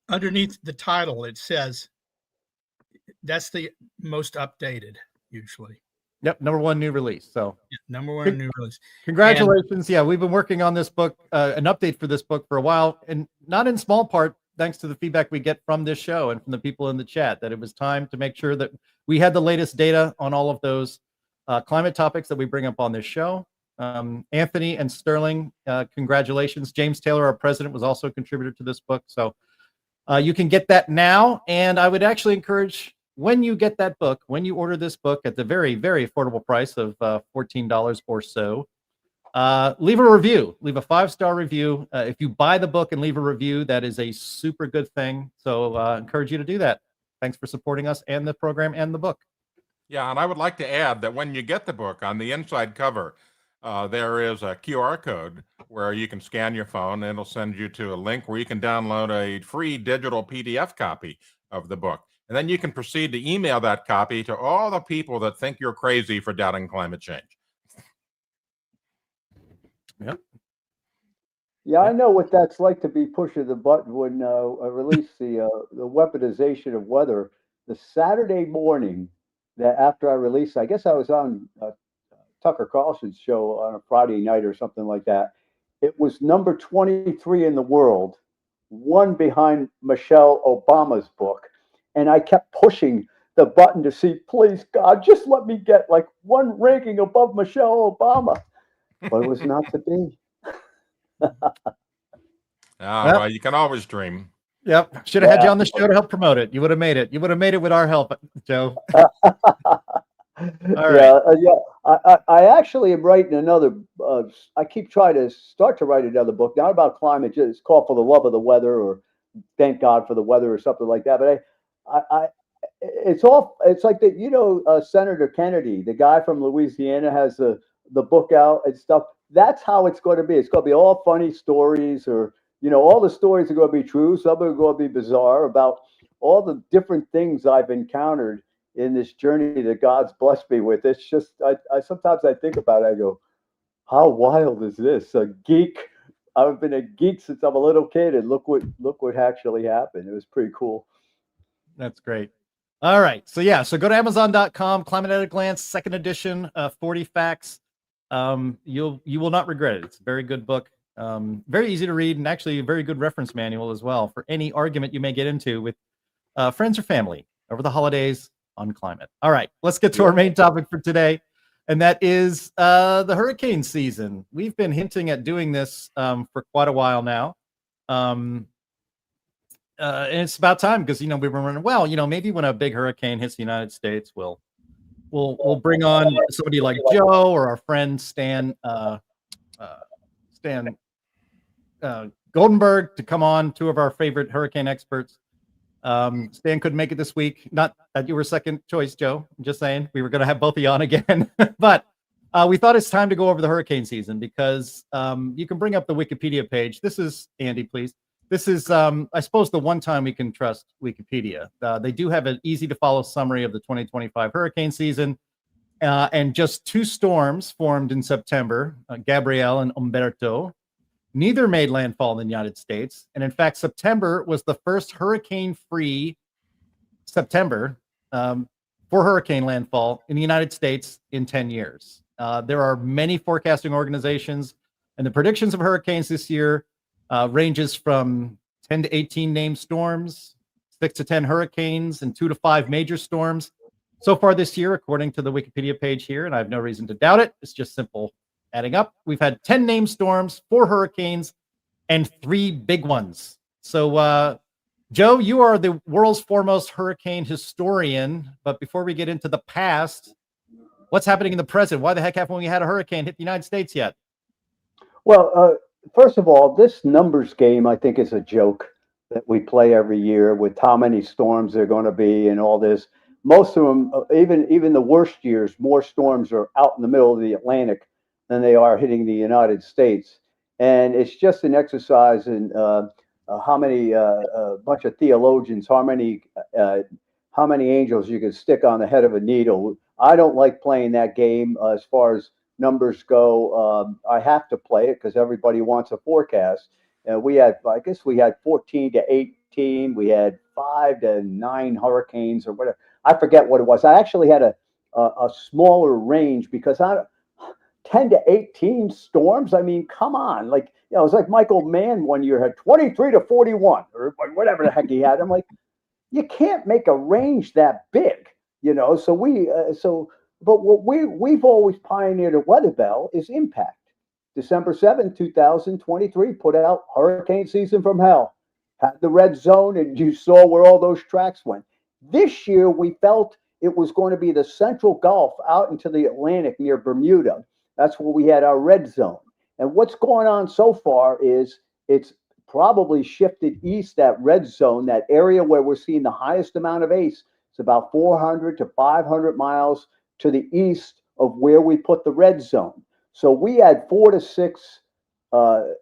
Underneath the title, it says that's the most updated usually. Yep, number 1 new release. So number 1 new release. Congratulations. Yeah, we've been working on this book, an update for this book for a while, and not in small part thanks to the feedback we get from this show and from the people in the chat, that it was time to make sure that we had the latest data on all of those climate topics that we bring up on this show. Anthony and Sterling, congratulations. James Taylor, our president, was also a contributor to this book. So you can get that now. And I would actually encourage, when you get that book, when you order this book at the very, very affordable price of $14 or so, leave a review, leave a 5-star review. If you buy the book and leave a review, that is a super good thing. So encourage you to do that. Thanks for supporting us and the program and the book. Yeah, and I would like to add that when you get the book, on the inside cover, there is a QR code where you can scan your phone, and it'll send you to a link where you can download a free digital PDF copy of the book. And then you can proceed to email that copy to all the people that think you're crazy for doubting climate change. Yep. Yeah, I know what that's like to be pushing the button when I release the weaponization of weather. The Saturday morning that after I released, I guess I was on Tucker Carlson's show on a Friday night or something like that. It was number 23 in the world, 1 behind Michelle Obama's book. And I kept pushing the button to see, please, God, just let me get like 1 ranking above Michelle Obama. But it was not to be. Well, you can always dream. Yep. Should have had you on the show to help promote it. You would have made it. You would have made it with our help, Joe. All right. I actually am writing another. I keep trying to start to write another book, not about climate. It's called For the Love of the Weather, or Thank God for the Weather, or something like that. But it's like that. Senator Kennedy, the guy from Louisiana, has the book out and stuff. That's how it's going to be. It's going to be all funny stories, or all the stories are going to be true. Some are going to be bizarre about all the different things I've encountered in this journey that God's blessed me with. It's just, I sometimes I think about it, I go, how wild is this? A geek. I've been a geek since I'm a little kid, and look what actually happened. It was pretty cool. That's great. All right. So go to Amazon.com, Climate at a Glance, second edition, 40 facts. You will not regret it. It's a very good book. Very easy to read, and actually a very good reference manual as well for any argument you may get into with friends or family over the holidays on climate. All right, let's get to our main topic for today, and that is the hurricane season. We've been hinting at doing this for quite a while now, and it's about time, because we've been running. Well, maybe when a big hurricane hits the United States, we'll bring on somebody like Joe or our friend Stan Goldenberg to come on, 2 of our favorite hurricane experts. Stan couldn't make it this week. Not that you were second choice, Joe. I'm just saying we were going to have both of you on again. But we thought it's time to go over the hurricane season, because you can bring up the Wikipedia page. This is, Andy, please. This is, I suppose, the one time we can trust Wikipedia. They do have an easy to follow summary of the 2025 hurricane season. And just two storms formed in September, Gabrielle and Umberto. Neither made landfall in the United States. And in fact, September was the first hurricane-free September for hurricane landfall in the United States in 10 years. There are many forecasting organizations, and the predictions of hurricanes this year ranges from 10 to 18 named storms, 6 to 10 hurricanes, and 2 to 5 major storms. So far this year, according to the Wikipedia page here, and I have no reason to doubt it, it's just simple adding up. We've had 10 named storms, 4 hurricanes, and 3 big ones. So, Joe, you are the world's foremost hurricane historian. But before we get into the past, what's happening in the present? Why the heck haven't we had a hurricane hit the United States yet? Well, first of all, this numbers game, I think, is a joke that we play every year with how many storms there are going to be and all this. Most of them, even the worst years, more storms are out in the middle of the Atlantic than they are hitting the United States. And it's just an exercise in how many bunch of theologians, how many angels you can stick on the head of a needle. I don't like playing that game as far as numbers go. I have to play it because everybody wants a forecast. We had 14 to 18. We had 5 to 9 hurricanes or whatever. I forget what it was. I actually had a smaller range because 10 to 18 storms. I mean, come on. Like, it was like Michael Mann one year had 23 to 41 or whatever the heck he had. I'm like, you can't make a range that big, So but what we've always pioneered at WeatherBELL is impact. December 7th, 2023, put out Hurricane Season from Hell. Had the red zone, and you saw where all those tracks went. This year, we felt it was going to be the Central Gulf out into the Atlantic near Bermuda. That's where we had our red zone. And what's going on so far is it's probably shifted east, that red zone, that area where we're seeing the highest amount of ACE. It's about 400 to 500 miles to the east of where we put the red zone. So we had 4 to 6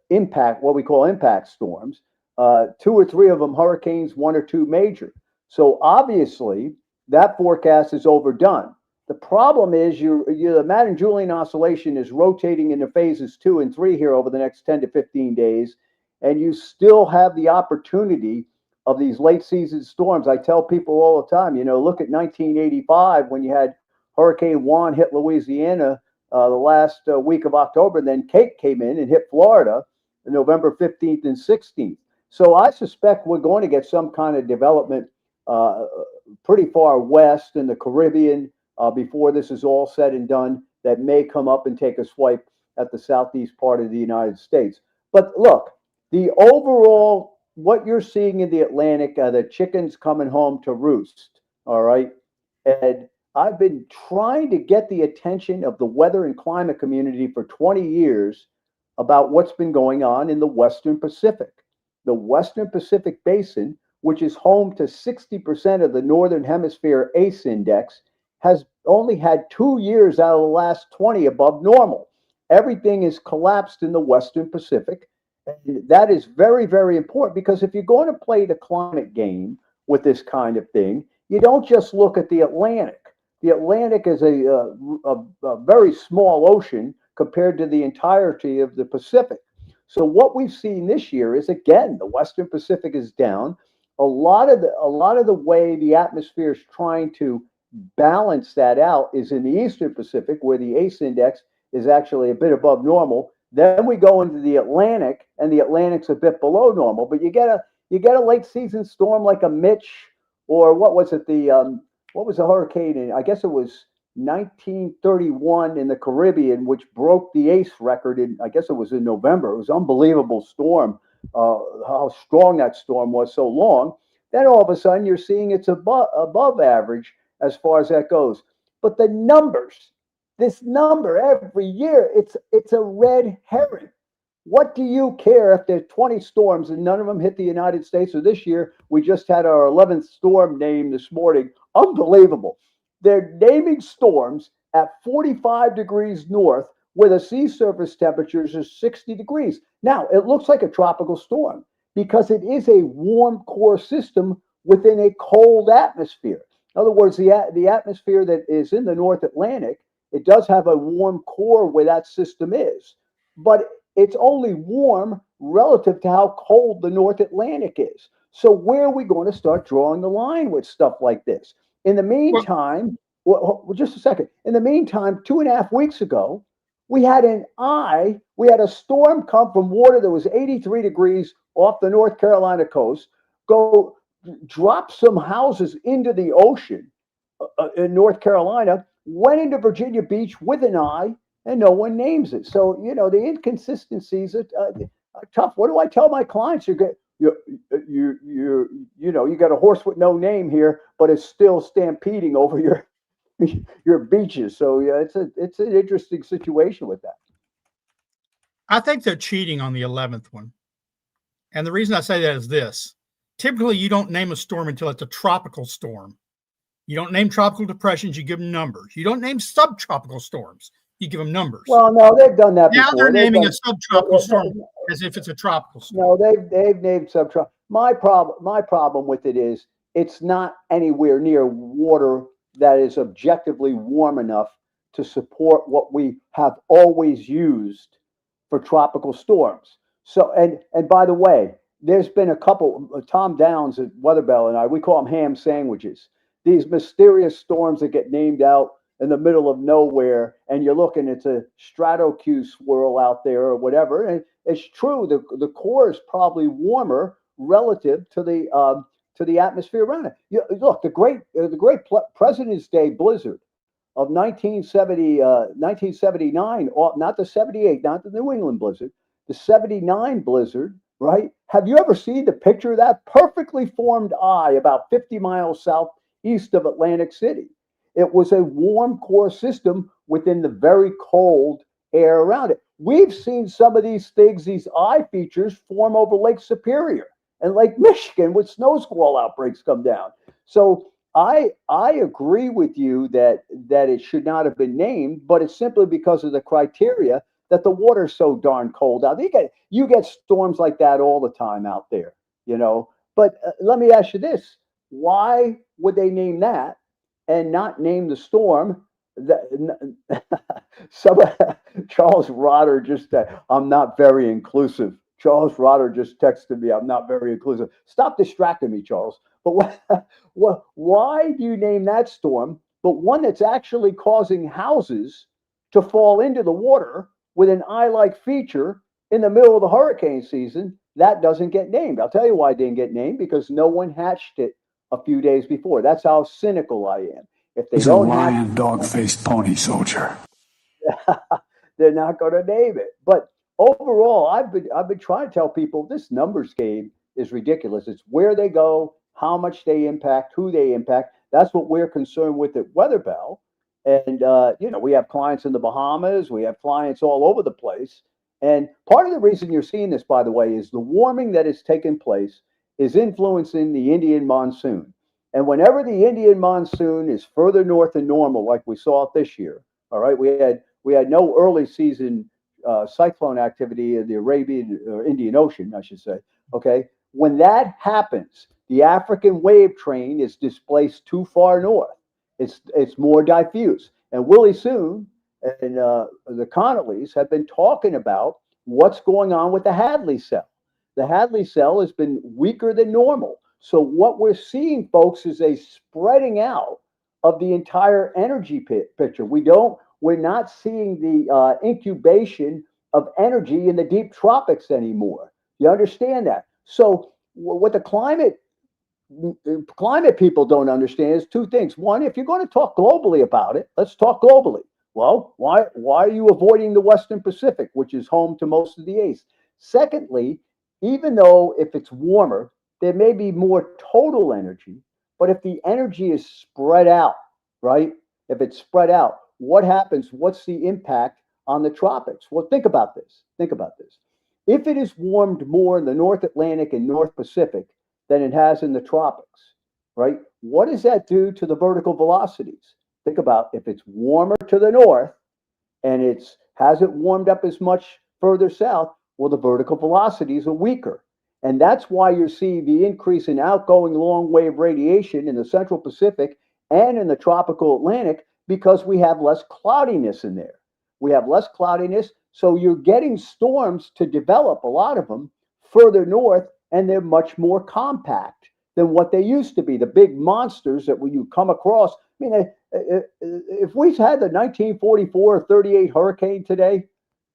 impact, what we call impact storms, 2 or 3 of them hurricanes, 1 or 2 major. So obviously that forecast is overdone. The problem is the Madden-Julian oscillation is rotating into phases 2 and 3 here over the next 10 to 15 days. And you still have the opportunity of these late season storms. I tell people all the time, look at 1985 when you had Hurricane Juan hit Louisiana the last week of October. And then Kate came in and hit Florida on November 15th and 16th. So I suspect we're going to get some kind of development pretty far west in the Caribbean before this is all said and done that may come up and take a swipe at the southeast part of the United States. But look, the overall, what you're seeing in the Atlantic, the chickens coming home to roost, all right? And I've been trying to get the attention of the weather and climate community for 20 years about what's been going on in the Western Pacific. The Western Pacific Basin, which is home to 60% of the Northern Hemisphere ACE index, has only had 2 years out of the last 20 above normal. Everything is collapsed in the Western Pacific. And that is very, very important because if you're going to play the climate game with this kind of thing, you don't just look at the Atlantic. The Atlantic is a very small ocean compared to the entirety of the Pacific. So what we've seen this year is, again, the Western Pacific is down. A lot of the way the atmosphere is trying to balance that out is in the Eastern Pacific, where the ACE index is actually a bit above normal. Then we go into the Atlantic, and the Atlantic's a bit below normal. But you get a late season storm like a Mitch, or what was it? What was the hurricane in? I guess it was 1931 in the Caribbean, which broke the ACE record in, I guess it was in November. It was an unbelievable storm. How strong that storm was so long. Then all of a sudden you're seeing it's above average as far as that goes. But the numbers, this number every year, it's a red herring. What do you care if there's 20 storms and none of them hit the United States? Or this year, we just had our 11th storm named this morning. Unbelievable. They're naming storms at 45 degrees north where the sea surface temperatures are 60 degrees. Now, it looks like a tropical storm because it is a warm core system within a cold atmosphere. In other words, the atmosphere that is in the North Atlantic It does have a warm core where that system is, but it's only warm relative to how cold the North Atlantic is. So where are we going to start drawing the line with stuff like this? In the meantime, well, just a second. In the meantime, 2.5 weeks ago, we had a storm come from water that was 83 degrees off the North Carolina coast, go drop some houses into the ocean in North Carolina, went into Virginia Beach with an eye, and no one names it. So, the inconsistencies are tough. What do I tell my clients? You got a horse with no name here, but it's still stampeding over your beaches. So yeah, it's an interesting situation with that. I think they're cheating on the 11th one. And the reason I say that is this. Typically, you don't name a storm until it's a tropical storm. You don't name tropical depressions, you give them numbers. You don't name subtropical storms, you give them numbers. Well, no, they've done that now before. They're naming a subtropical storm as if it's a tropical storm. No, they've named subtropical. My problem with it is it's not anywhere near water that is objectively warm enough to support what we have always used for tropical storms. So, and by the way, there's been a couple, Tom Downs at WeatherBELL and we call them ham sandwiches. These mysterious storms that get named out in the middle of nowhere, and you're looking, it's a strato Q swirl out there or whatever. And it's true, the core is probably warmer relative to the atmosphere around it. Look, the great President's Day blizzard of 1979, not the 78, not the New England blizzard, the 79 blizzard, right? Have you ever seen the picture of that perfectly formed eye about 50 miles southeast of Atlantic City? It was a warm core system within the very cold air around it. We've seen some of these things, these eye features, form over Lake Superior and Lake Michigan with snow squall outbreaks come down. So I agree with you that it should not have been named, but it's simply because of the criteria that the water's so darn cold out there. You get storms like that all the time out there, But let me ask you this. Why would they name that and not name the storm? Charles Rotter just, I'm not very inclusive. Charles Rotter just texted me, I'm not very inclusive. Stop distracting me, Charles. But why do you name that storm, but one that's actually causing houses to fall into the water with an eye-like feature in the middle of the hurricane season, that doesn't get named? I'll tell you why it didn't get named, because no one hatched it a few days before. That's how cynical I am. If they don't have lion, dog-faced pony soldier, they're not going to name it. But overall, I've been trying to tell people this numbers game is ridiculous. It's where they go, how much they impact, who they impact. That's what we're concerned with at WeatherBELL. And, we have clients in the Bahamas. We have clients all over the place. And part of the reason you're seeing this, by the way, is the warming that has taken place is influencing the Indian monsoon. And whenever the Indian monsoon is further north than normal, like we saw it this year, all right, we had no early season cyclone activity in the Arabian or Indian Ocean, I should say. Okay. When that happens, the African wave train is displaced too far north. It's more diffuse. And Willie Soon and the Connollys have been talking about what's going on with the Hadley cell. The Hadley cell has been weaker than normal. So what we're seeing, folks, is a spreading out of the entire energy picture. We're not seeing the incubation of energy in the deep tropics anymore. You understand that? So what the climate people don't understand is two things. One, if you're going to talk globally about it, let's talk globally. Well, why are you avoiding the Western Pacific, which is home to most of the ACE? Secondly, even though if it's warmer, there may be more total energy, but if the energy is spread out, right? If it's spread out, what happens? What's the impact on the tropics? Well, think about this. If it is warmed more in the North Atlantic and North Pacific than it has in the tropics, right? What does that do to the vertical velocities? Think about if it's warmer to the north and it hasn't warmed up as much further south, well, the vertical velocities are weaker. And that's why you're seeing the increase in outgoing long wave radiation in the Central Pacific and in the tropical Atlantic, because we have less cloudiness in there. We have less cloudiness, so you're getting storms to develop, a lot of them, further north, and they're much more compact than what they used to be. The big monsters that when you come across, I mean, if we had the 1944 or 38 hurricane today,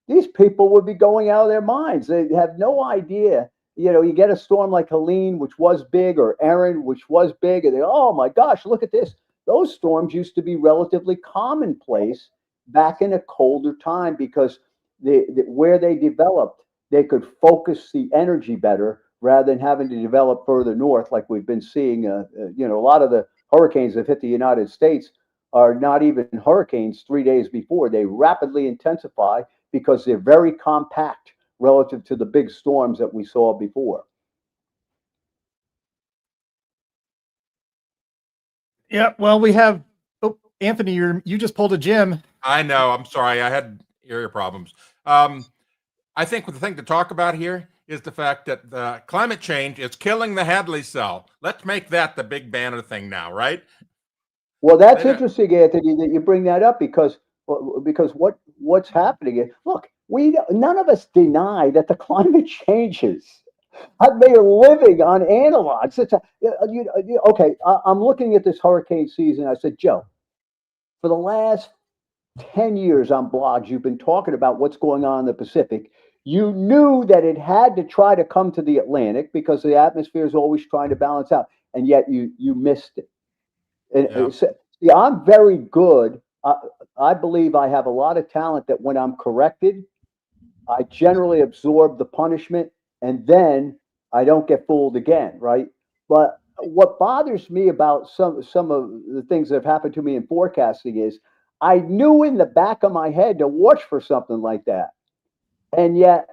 these people would be going out of their minds. They have no idea. You know, you get a storm like Helene, which was big, or Erin, which was big, and they, oh my gosh, look at this. Those storms used to be relatively commonplace back in a colder time because where they developed, they could focus the energy better rather than having to develop further north like we've been seeing. You know, a lot of the hurricanes that hit the United States are not even hurricanes 3 days before. They rapidly intensify because they're very compact relative to the big storms that we saw before. Yeah, well, we have Anthony. You just pulled a Jim. I know. I'm sorry. I had ear problems. I think the thing to talk about here is the fact that the climate change is killing the Hadley cell. Let's make that the big banner thing now, right? Well, that's interesting, Anthony, that you bring that up because what's happening is, look, none of us deny that the climate changes. They are living on analogs. Okay, I'm looking at this hurricane season. I said, Joe, for the last 10 years on blogs, you've been talking about what's going on in the Pacific. You knew that it had to try to come to the Atlantic because the atmosphere is always trying to balance out, and yet you missed it. And see, I'm very good. I believe I have a lot of talent that when I'm corrected, I generally absorb the punishment and then I don't get fooled again, right? But what bothers me about some of the things that have happened to me in forecasting is I knew in the back of my head to watch for something like that. And yet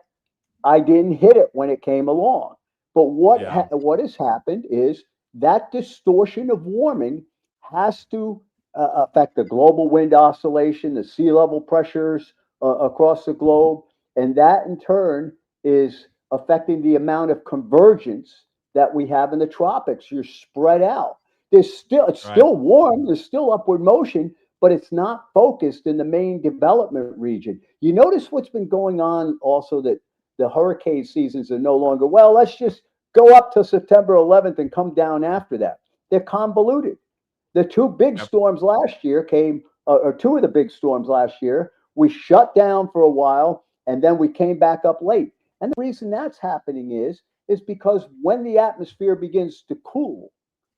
I didn't hit it when it came along. But what has happened is that distortion of warming has to affect the global wind oscillation, the sea level pressures across the globe. And that in turn is affecting the amount of convergence that we have in the tropics. You're spread out. It's still warm. There's still upward motion, but it's not focused in the main development region. You notice what's been going on also, that the hurricane seasons are no longer, well, let's just go up to September 11th and come down after that. They're convoluted. The two big storms last year came, or two of the big storms last year, we shut down for a while and then we came back up late. And the reason that's happening is because when the atmosphere begins to cool,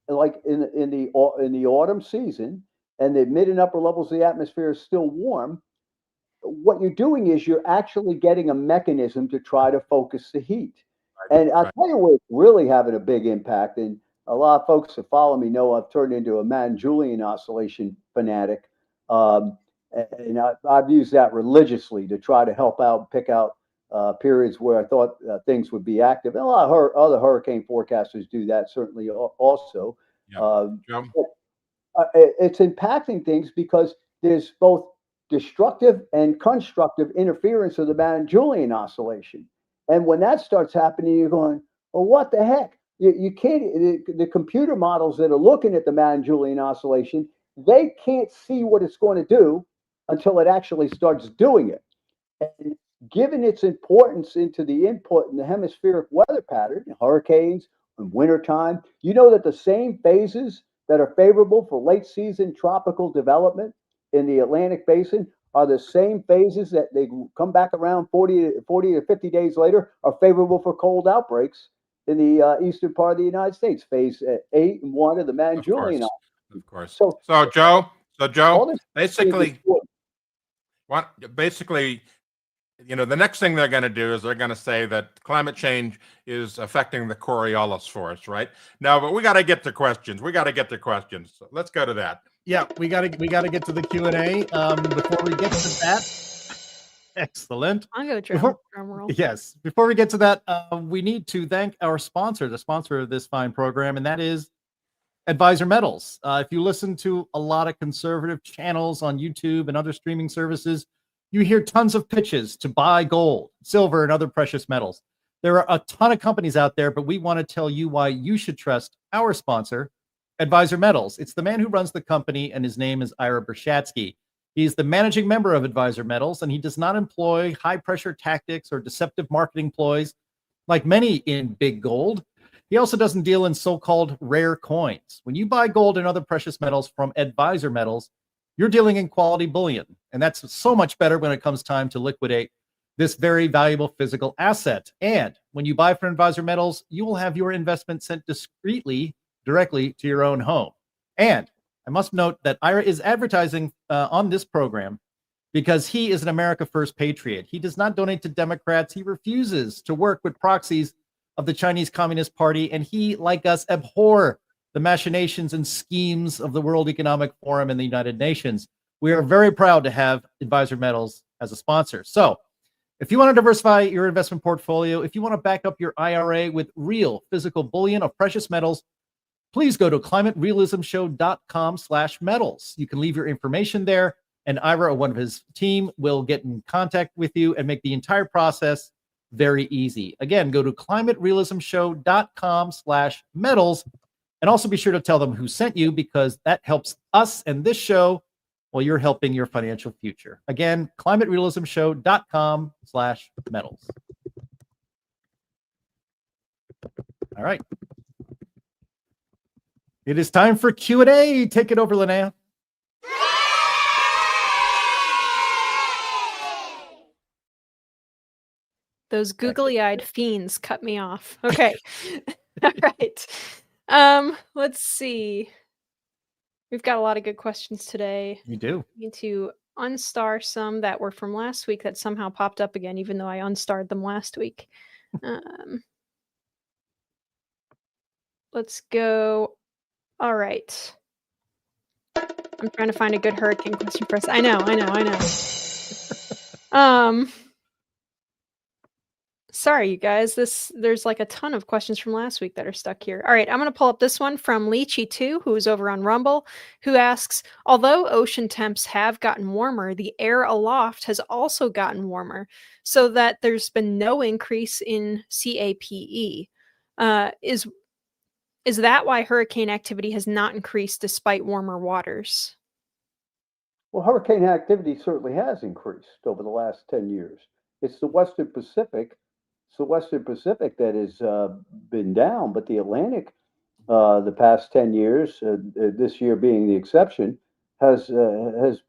like in the autumn season, and the mid and upper levels of the atmosphere is still warm, what you're doing is you're actually getting a mechanism to try to focus the heat. And I'll tell you where it's really having a big impact. And a lot of folks that follow me know I've turned into a Mann-Julian oscillation fanatic. And I've used that religiously to try to help out, pick out periods where I thought things would be active. And a lot of other hurricane forecasters do that, certainly also. It's impacting things because there's both destructive and constructive interference of the Mann-Julian oscillation. And when that starts happening, you're going, well, what the heck? You can't, the computer models that are looking at the Mann-Julian oscillation, they can't see what it's going to do until it actually starts doing it. And given its importance into the input in the hemispheric weather pattern, hurricanes and wintertime, you know that the same phases that are favorable for late season tropical development in the Atlantic basin are the same phases that they come back around 40 to 50 days later are favorable for cold outbreaks in the eastern part of the United States. Phase 8 and 1 of the Mann-Julian. Of course. So Joe, basically, you know, the next thing they're going to do is they're going to say that climate change is affecting the Coriolis forest, right? No, but we got to get to questions. So let's go to that. Yeah, we got to get to the Q&A. Before we get to that, excellent. I'll go drum roll. Yes, before we get to that, we need to thank our sponsor, the sponsor of this fine program, and that is Advisor Metals. If you listen to a lot of conservative channels on YouTube and other streaming services, you hear tons of pitches to buy gold, silver, and other precious metals. There are a ton of companies out there, but we want to tell you why you should trust our sponsor, Advisor Metals. It's the man who runs the company, and his name is Ira Bershadsky. He's the managing member of Advisor Metals, and he does not employ high-pressure tactics or deceptive marketing ploys like many in big gold. He also doesn't deal in so-called rare coins. When you buy gold and other precious metals from Advisor Metals, you're dealing in quality bullion, and that's so much better when it comes time to liquidate this very valuable physical asset. And when you buy from Advisor Metals, you will have your investment sent discreetly directly to your own home. And I must note that Ira is advertising on this program because he is an America First patriot. He does not donate to Democrats. He refuses to work with proxies of the Chinese Communist Party, and he, like us, abhor the machinations and schemes of the World Economic Forum and the United Nations. We are very proud to have Advisor Metals as a sponsor. So if you want to diversify your investment portfolio, if you want to back up your IRA with real physical bullion of precious metals, please go to climaterealismshow.com/metals. You can leave your information there, and Ira or one of his team will get in contact with you and make the entire process very easy. Again, go to climaterealismshow.com/metals, and also be sure to tell them who sent you, because that helps us and this show while you're helping your financial future. Again, climaterealismshow.com/metals. All right. It is time for Q&A. Take it over, Linnea. Those googly-eyed fiends cut me off. Okay. All right. Let's see. We've got a lot of good questions today. You do. I need to unstar some that were from last week that somehow popped up again, even though I unstarred them last week. Let's go. All right. I'm trying to find a good hurricane question for us. I know. Sorry, you guys. There's like a ton of questions from last week that are stuck here. All right, I'm going to pull up this one from Leechy2, who is over on Rumble, who asks, although ocean temps have gotten warmer, the air aloft has also gotten warmer, so that there's been no increase in CAPE. Is that why hurricane activity has not increased despite warmer waters? Well, hurricane activity certainly has increased over the last 10 years. It's the Western Pacific. It's the Western Pacific that has been down, but the Atlantic, the past 10 years, this year being the exception, has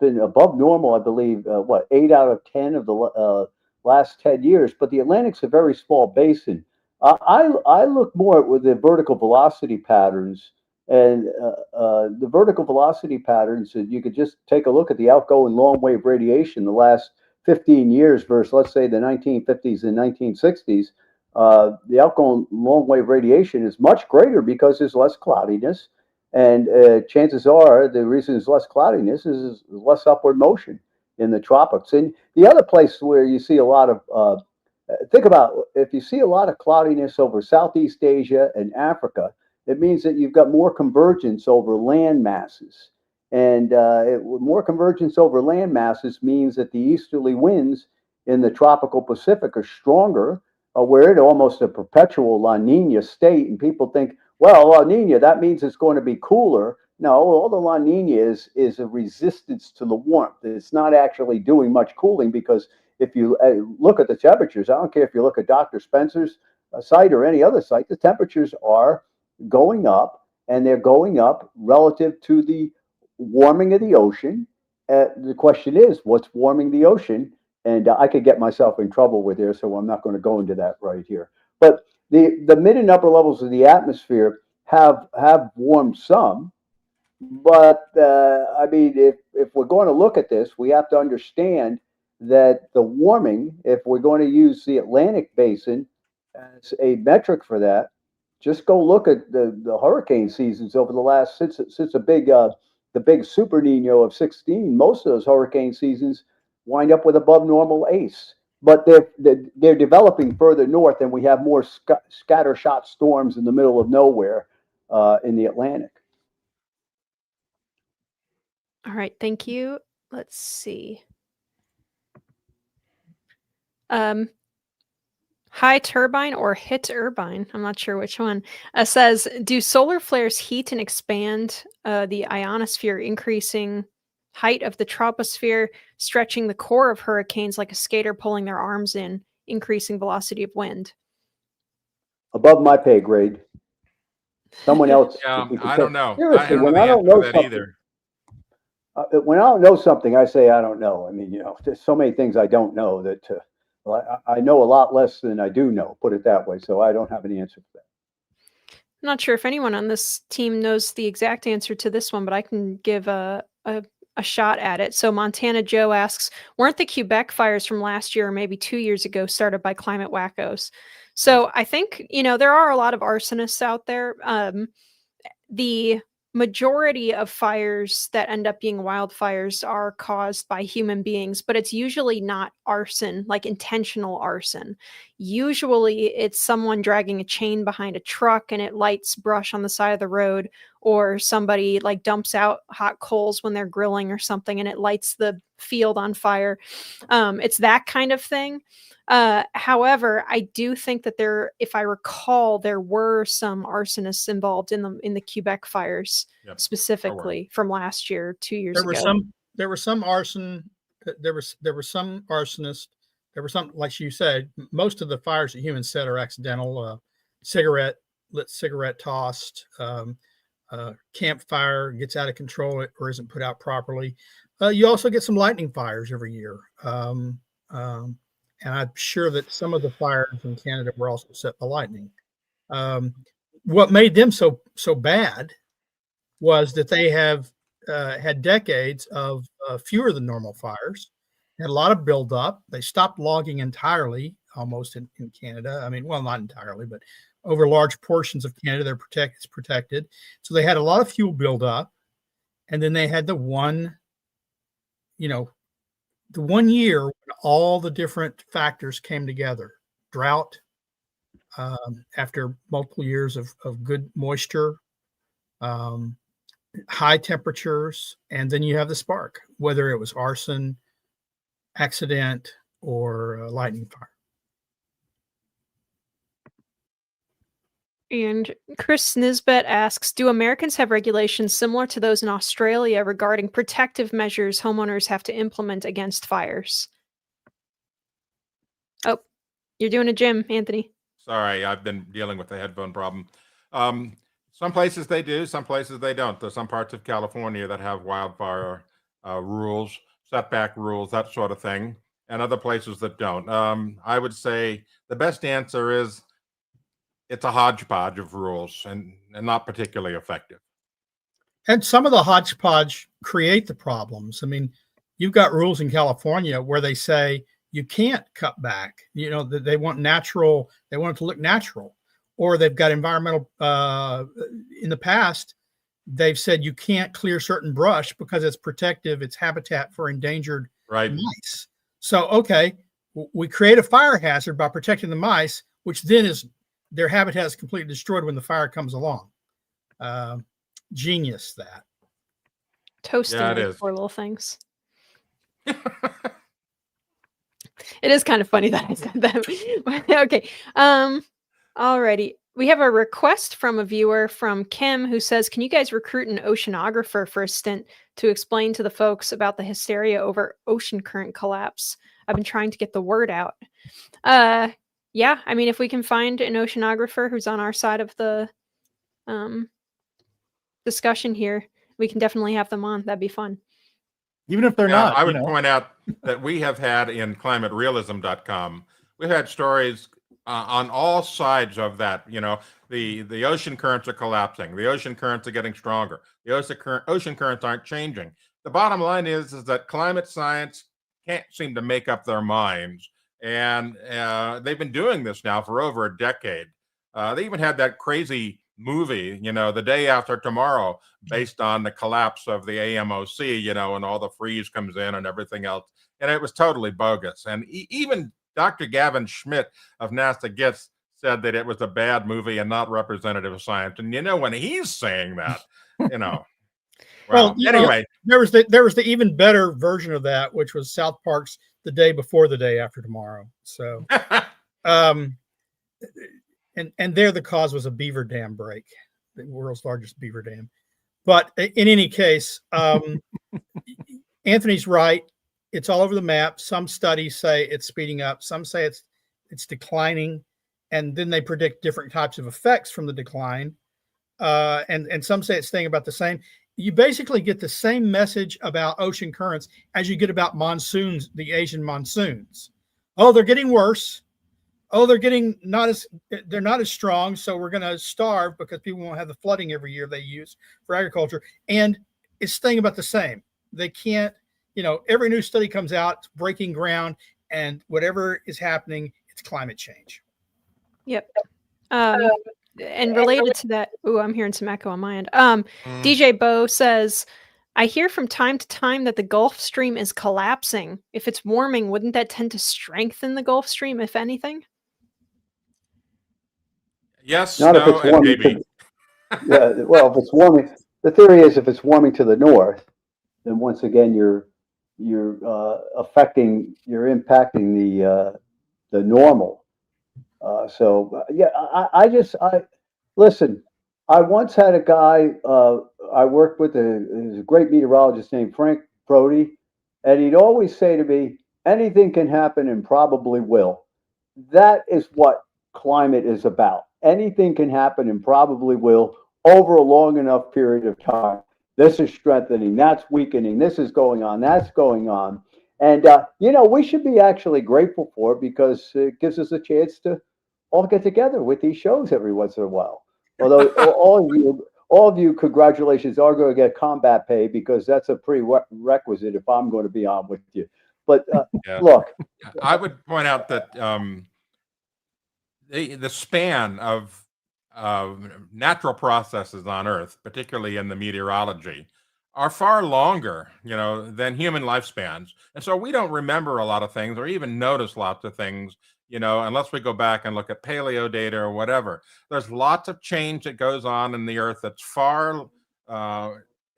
been above normal. I believe 8 out of 10 of the last 10 years. But the Atlantic's a very small basin. I look more at with the vertical velocity patterns, and the vertical velocity patterns. You could just take a look at the outgoing long wave radiation the last 15 years versus, let's say, the 1950s and 1960s. The outgoing long wave radiation is much greater because there's less cloudiness, and chances are the reason there's less cloudiness is less upward motion in the tropics. And the other place where you see a lot of think about, if you see a lot of cloudiness over Southeast Asia and Africa, it means that you've got more convergence over land masses. And more convergence over land masses means that the easterly winds in the tropical Pacific are stronger. We're in almost a perpetual La Nina state. And people think, well, La Nina, that means it's going to be cooler. No, all the La Nina is a resistance to the warmth. It's not actually doing much cooling, because if you look at the temperatures, I don't care if you look at Dr. Spencer's site or any other site, the temperatures are going up, and they're going up relative to the warming of the ocean. The question is, what's warming the ocean? And I could get myself in trouble with this, so I'm not going to go into that right here. But the mid and upper levels of the atmosphere have warmed some. But I mean, if we're going to look at this, we have to understand that the warming, if we're going to use the Atlantic basin as a metric for that, just go look at the hurricane seasons over the last, since the big Super Nino of 16. Most of those hurricane seasons wind up with above normal ACE, but they're developing further north, and we have more scattershot storms in the middle of nowhere in the Atlantic. All right, thank you. Let's see. High Turbine or Hit Urbine, I'm not sure which one, says, do solar flares heat and expand the ionosphere, increasing height of the troposphere, stretching the core of hurricanes like a skater pulling their arms in, increasing velocity of wind? Above my pay grade. Someone else. Yeah, if we could I say- don't know. I Seriously, don't know when the I don't answer know to that something, either. when I don't know something, I say I don't know. I mean, there's so many things I don't know that well, I know a lot less than I do know. Put it that way. So I don't have any answer for that. I'm not sure if anyone on this team knows the exact answer to this one, but I can give a shot at it. So Montana Joe asks, weren't the Quebec fires from last year or maybe 2 years ago started by climate wackos? So I think, there are a lot of arsonists out there. The majority of fires that end up being wildfires are caused by human beings, but it's usually not arson, like intentional arson. Usually it's someone dragging a chain behind a truck and it lights brush on the side of the road, or somebody like dumps out hot coals when they're grilling or something and it lights the field on fire. It's that kind of thing. However, I do think that if I recall, there were some arsonists involved in the Quebec fires, Yep, specifically from last year, 2 years There ago. there were some arson. There were some arsonists. There were some, like you said, most of the fires that humans set are accidental. Lit cigarette tossed, campfire gets out of control or isn't put out properly. You also get some lightning fires every year. And I'm sure that some of the fires in Canada were also set by lightning. What made them so bad was that they have had decades of fewer than normal fires, had a lot of buildup. They stopped logging entirely, almost in Canada. I mean, well, not entirely, but over large portions of Canada, it's protected. So they had a lot of fuel buildup, and then they had the one year when all the different factors came together. Drought, after multiple years of good moisture, high temperatures, and then you have the spark, whether it was arson, accident, or lightning fire. And Chris Nisbet asks, do Americans have regulations similar to those in Australia regarding protective measures homeowners have to implement against fires? Oh, you're doing a Jim, Anthony. Sorry, I've been dealing with the headphone problem. Some places they do, some places they don't. There's some parts of California that have wildfire rules, setback rules, that sort of thing, and other places that don't. I would say the best answer is it's a hodgepodge of rules and not particularly effective. And some of the hodgepodge create the problems. I mean, you've got rules in California where they say you can't cut back. They want natural. They want it to look natural. Or they've got environmental. In the past, they've said you can't clear certain brush because it's protective. It's habitat for endangered mice. So, okay, we create a fire hazard by protecting the mice, which then is their habitat is completely destroyed when the fire comes along. Genius, that. Toasting Yeah, it those is. poor little things. It is kind of funny that I said that. Okay. Alrighty. We have a request from a viewer, from Kim, who says, can you guys recruit an oceanographer for a stint to explain to the folks about the hysteria over ocean current collapse? I've been trying to get the word out. Yeah, I mean, if we can find an oceanographer who's on our side of the discussion here, we can definitely have them on. That'd be fun. Even if they're Yeah, not. I would point out that we have had in climaterealism.com, we've had stories on all sides of that. The ocean currents are collapsing. The ocean currents are getting stronger. The ocean currents aren't changing. The bottom line is that climate science can't seem to make up their minds. And they've been doing this now for over a decade. They even had that crazy movie, The Day After Tomorrow, based on the collapse of the AMOC, and all the freeze comes in and everything else. And it was totally bogus. And even Dr. Gavin Schmidt of NASA said that it was a bad movie and not representative of science. And when he's saying that, Well, anyway, there was the even better version of that, which was South Park's The Day Before the Day After Tomorrow. So, and there the cause was a beaver dam break, the world's largest beaver dam. But in any case, Anthony's right. It's all over the map. Some studies say it's speeding up. Some say it's declining, and then they predict different types of effects from the decline. And some say it's staying about the same. You basically get the same message about ocean currents as you get about monsoons, the Asian monsoons. Oh, they're getting worse. Oh, they're not as strong, so we're going to starve because people won't have the flooding every year they use for agriculture. And it's staying about the same. They can't, every new study comes out, it's breaking ground, and whatever is happening, it's climate change. Yep. And related to that, I'm hearing some echo on my end. DJ Bo says, I hear from time to time that the Gulf Stream is collapsing. If it's warming, wouldn't that tend to strengthen the Gulf Stream, if anything? Yes, Not if no, it's and warming maybe. yeah, well, if it's warming, the theory is if it's warming to the north, then once again you're impacting the normal. Listen. I once had a guy I worked with, he's a great meteorologist named Frank Brody, and he'd always say to me, anything can happen and probably will. That is what climate is about. Anything can happen and probably will over a long enough period of time. This is strengthening, that's weakening, this is going on, that's going on. And, we should be actually grateful for it because it gives us a chance to all get together with these shows every once in a while. Although all of you, congratulations, are going to get combat pay because that's a prerequisite if I'm going to be on with you. But look, I would point out that the span of natural processes on Earth, particularly in the meteorology, are far longer, than human lifespans. And so we don't remember a lot of things or even notice lots of things, unless we go back and look at paleo data or whatever. There's lots of change that goes on in the Earth that's far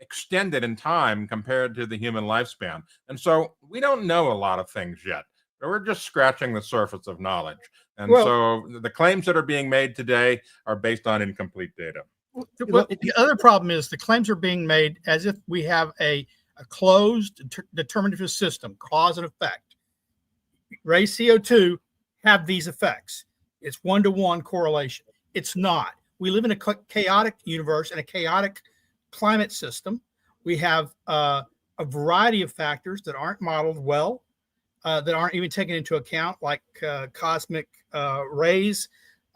extended in time compared to the human lifespan. And so we don't know a lot of things yet. We're just scratching the surface of knowledge. And so the claims that are being made today are based on incomplete data. Well, the other problem is the claims are being made as if we have a closed determinative system, cause and effect. Raise CO2 have these effects. It's 1-to-1 correlation. It's not. We live in a chaotic universe and a chaotic climate system. We have a variety of factors that aren't modeled well, that aren't even taken into account, like cosmic rays,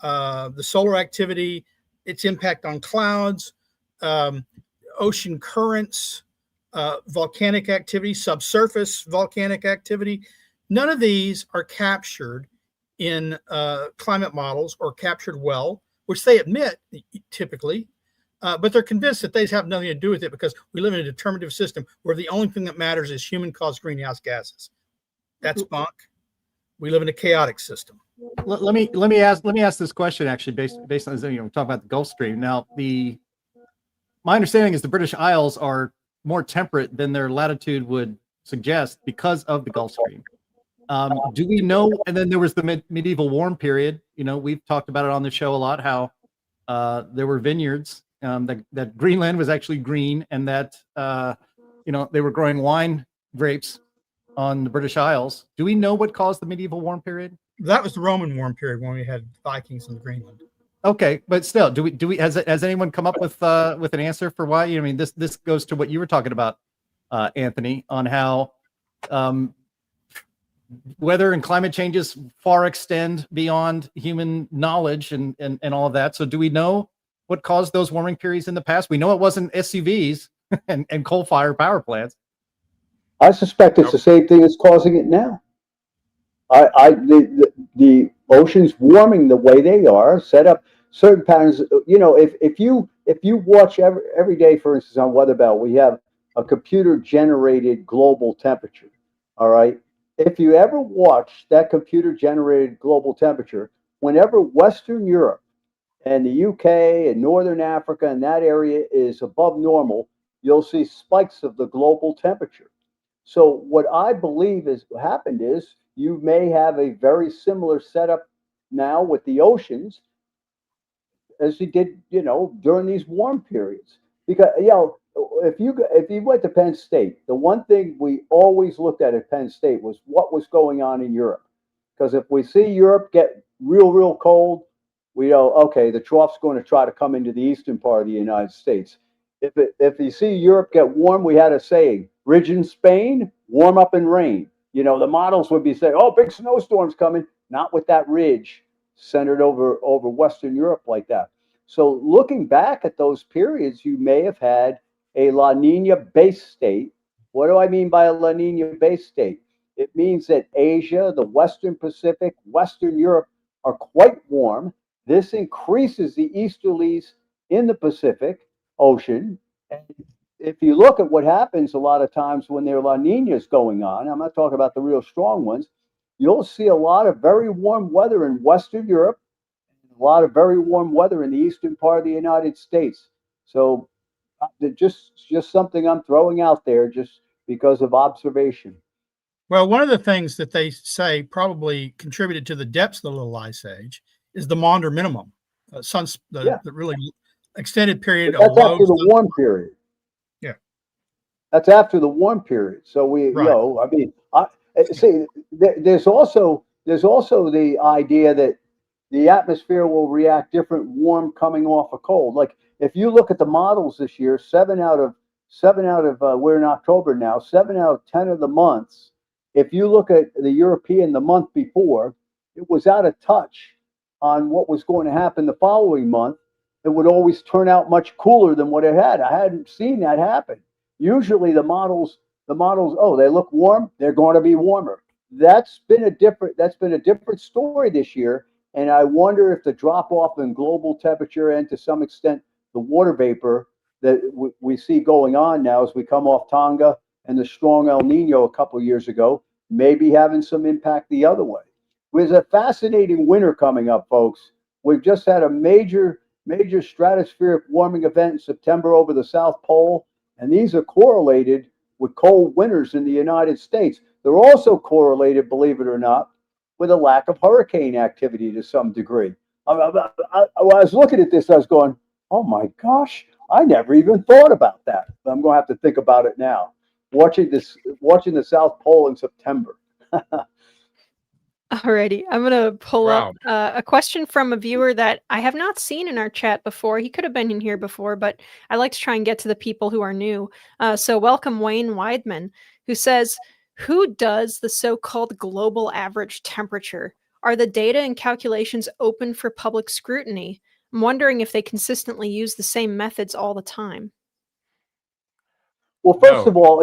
the solar activity, its impact on clouds, ocean currents, volcanic activity, subsurface volcanic activity. None of these are captured in climate models or captured well, which they admit typically, but they're convinced that they have nothing to do with it because we live in a determinative system where the only thing that matters is human-caused greenhouse gases. That's bunk. We live in a chaotic system. Let me ask this question actually based on we're talking about the Gulf Stream. Now, my understanding is the British Isles are more temperate than their latitude would suggest because of the Gulf Stream. Do we know? And then there was the medieval warm period. We've talked about it on the show a lot. How there were vineyards. That Greenland was actually green, and that they were growing wine grapes on the British Isles. Do we know what caused the medieval warm period? That was the Roman warm period when we had Vikings in Greenland. Okay, but still, do we has anyone come up with an answer for why? This goes to what you were talking about, Anthony, on how weather and climate changes far extend beyond human knowledge and all of that. So do we know what caused those warming periods in the past? We know it wasn't SUVs and coal-fired power plants. I suspect it's the same thing that's causing it now. The oceans warming the way they are set up certain patterns. If you watch every day, for instance, on WeatherBELL, we have a computer generated global temperature. All right. If you ever watch that computer generated global temperature, whenever Western Europe and the UK and Northern Africa and that area is above normal, you'll see spikes of the global temperature. So what I believe has happened is you may have a very similar setup now with the oceans as he did, during these warm periods. Because, if you went to Penn State, the one thing we always looked at Penn State was what was going on in Europe. Because if we see Europe get real cold, we know, okay, the trough's going to try to come into the eastern part of the United States. If you see Europe get warm, we had a saying, ridge in Spain, warm up and rain. The models would be saying, oh, big snowstorms coming, not with that ridge centered over Western Europe like that. So looking back at those periods, you may have had a La Nina base state. What do I mean by a La Nina base state? It means that Asia, the Western Pacific, Western Europe are quite warm. This increases the easterlies in the Pacific Ocean. And if you look at what happens a lot of times when there are La Ninas going on, I'm not talking about the real strong ones, you'll see a lot of very warm weather in Western Europe, a lot of very warm weather in the eastern part of the United States. So just something I'm throwing out there just because of observation. Well, one of the things that they say probably contributed to the depths of the Little Ice Age is the Maunder minimum, the really extended period But of that's after the warm period. Yeah, that's after the warm period. So see, there's also the idea that the atmosphere will react different warm coming off a cold. Like if you look at the models this year, seven out of we're in October now, 7 out of 10 of the months. If you look at the European the month before, it was out of touch on what was going to happen the following month. It would always turn out much cooler than what it had. I hadn't seen that happen. Usually the models, oh, they look warm, they're going to be warmer. That's been a different story this year. And I wonder if the drop off in global temperature and to some extent the water vapor that we see going on now as we come off Tonga and the strong El Nino a couple of years ago may be having some impact the other way. There's a fascinating winter coming up, folks. We've just had a major stratospheric warming event in September over the South Pole, and these are correlated with cold winters in the United States. They're also correlated, believe it or not, with a lack of hurricane activity to some degree. I was looking at this, I was going, oh my gosh, I never even thought about that. I'm going to have to think about it now. Watching the South Pole in September. Alrighty, I'm gonna pull Wow. up a question from a viewer that I have not seen in our chat before. He could have been in here before, but I like to try and get to the people who are new. So welcome Wayne Weidman, who says, who does the so-called global average temperature? Are the data and calculations open for public scrutiny? I'm wondering if they consistently use the same methods all the time. Well, first of all,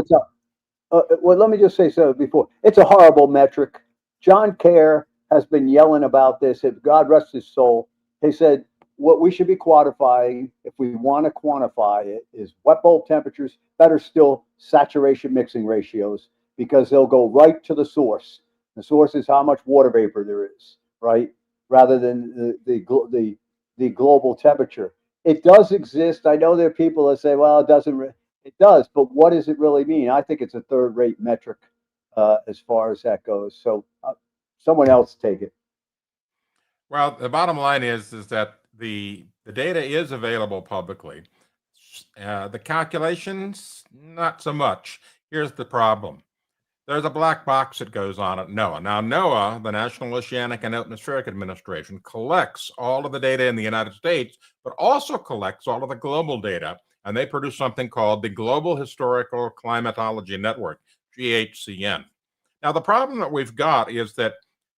let me just say so before. It's a horrible metric. John Kerr has been yelling about this. God rest his soul. He said what we should be quantifying, if we want to quantify it, is wet bulb temperatures, better still, saturation mixing ratios, because they'll go right to the source. The source is how much water vapor there is, right? Rather than the global temperature. It does exist. I know there are people that say, well, it doesn't. It does, but what does it really mean? I think it's a third-rate metric as far as that goes. So someone else take it. Well, the bottom line is that the data is available publicly. The calculations, not so much. Here's the problem. There's a black box that goes on at NOAA. Now, NOAA, the National Oceanic and Atmospheric Administration, collects all of the data in the United States, but also collects all of the global data, and they produce something called the Global Historical Climatology Network, GHCN. Now, the problem that we've got is that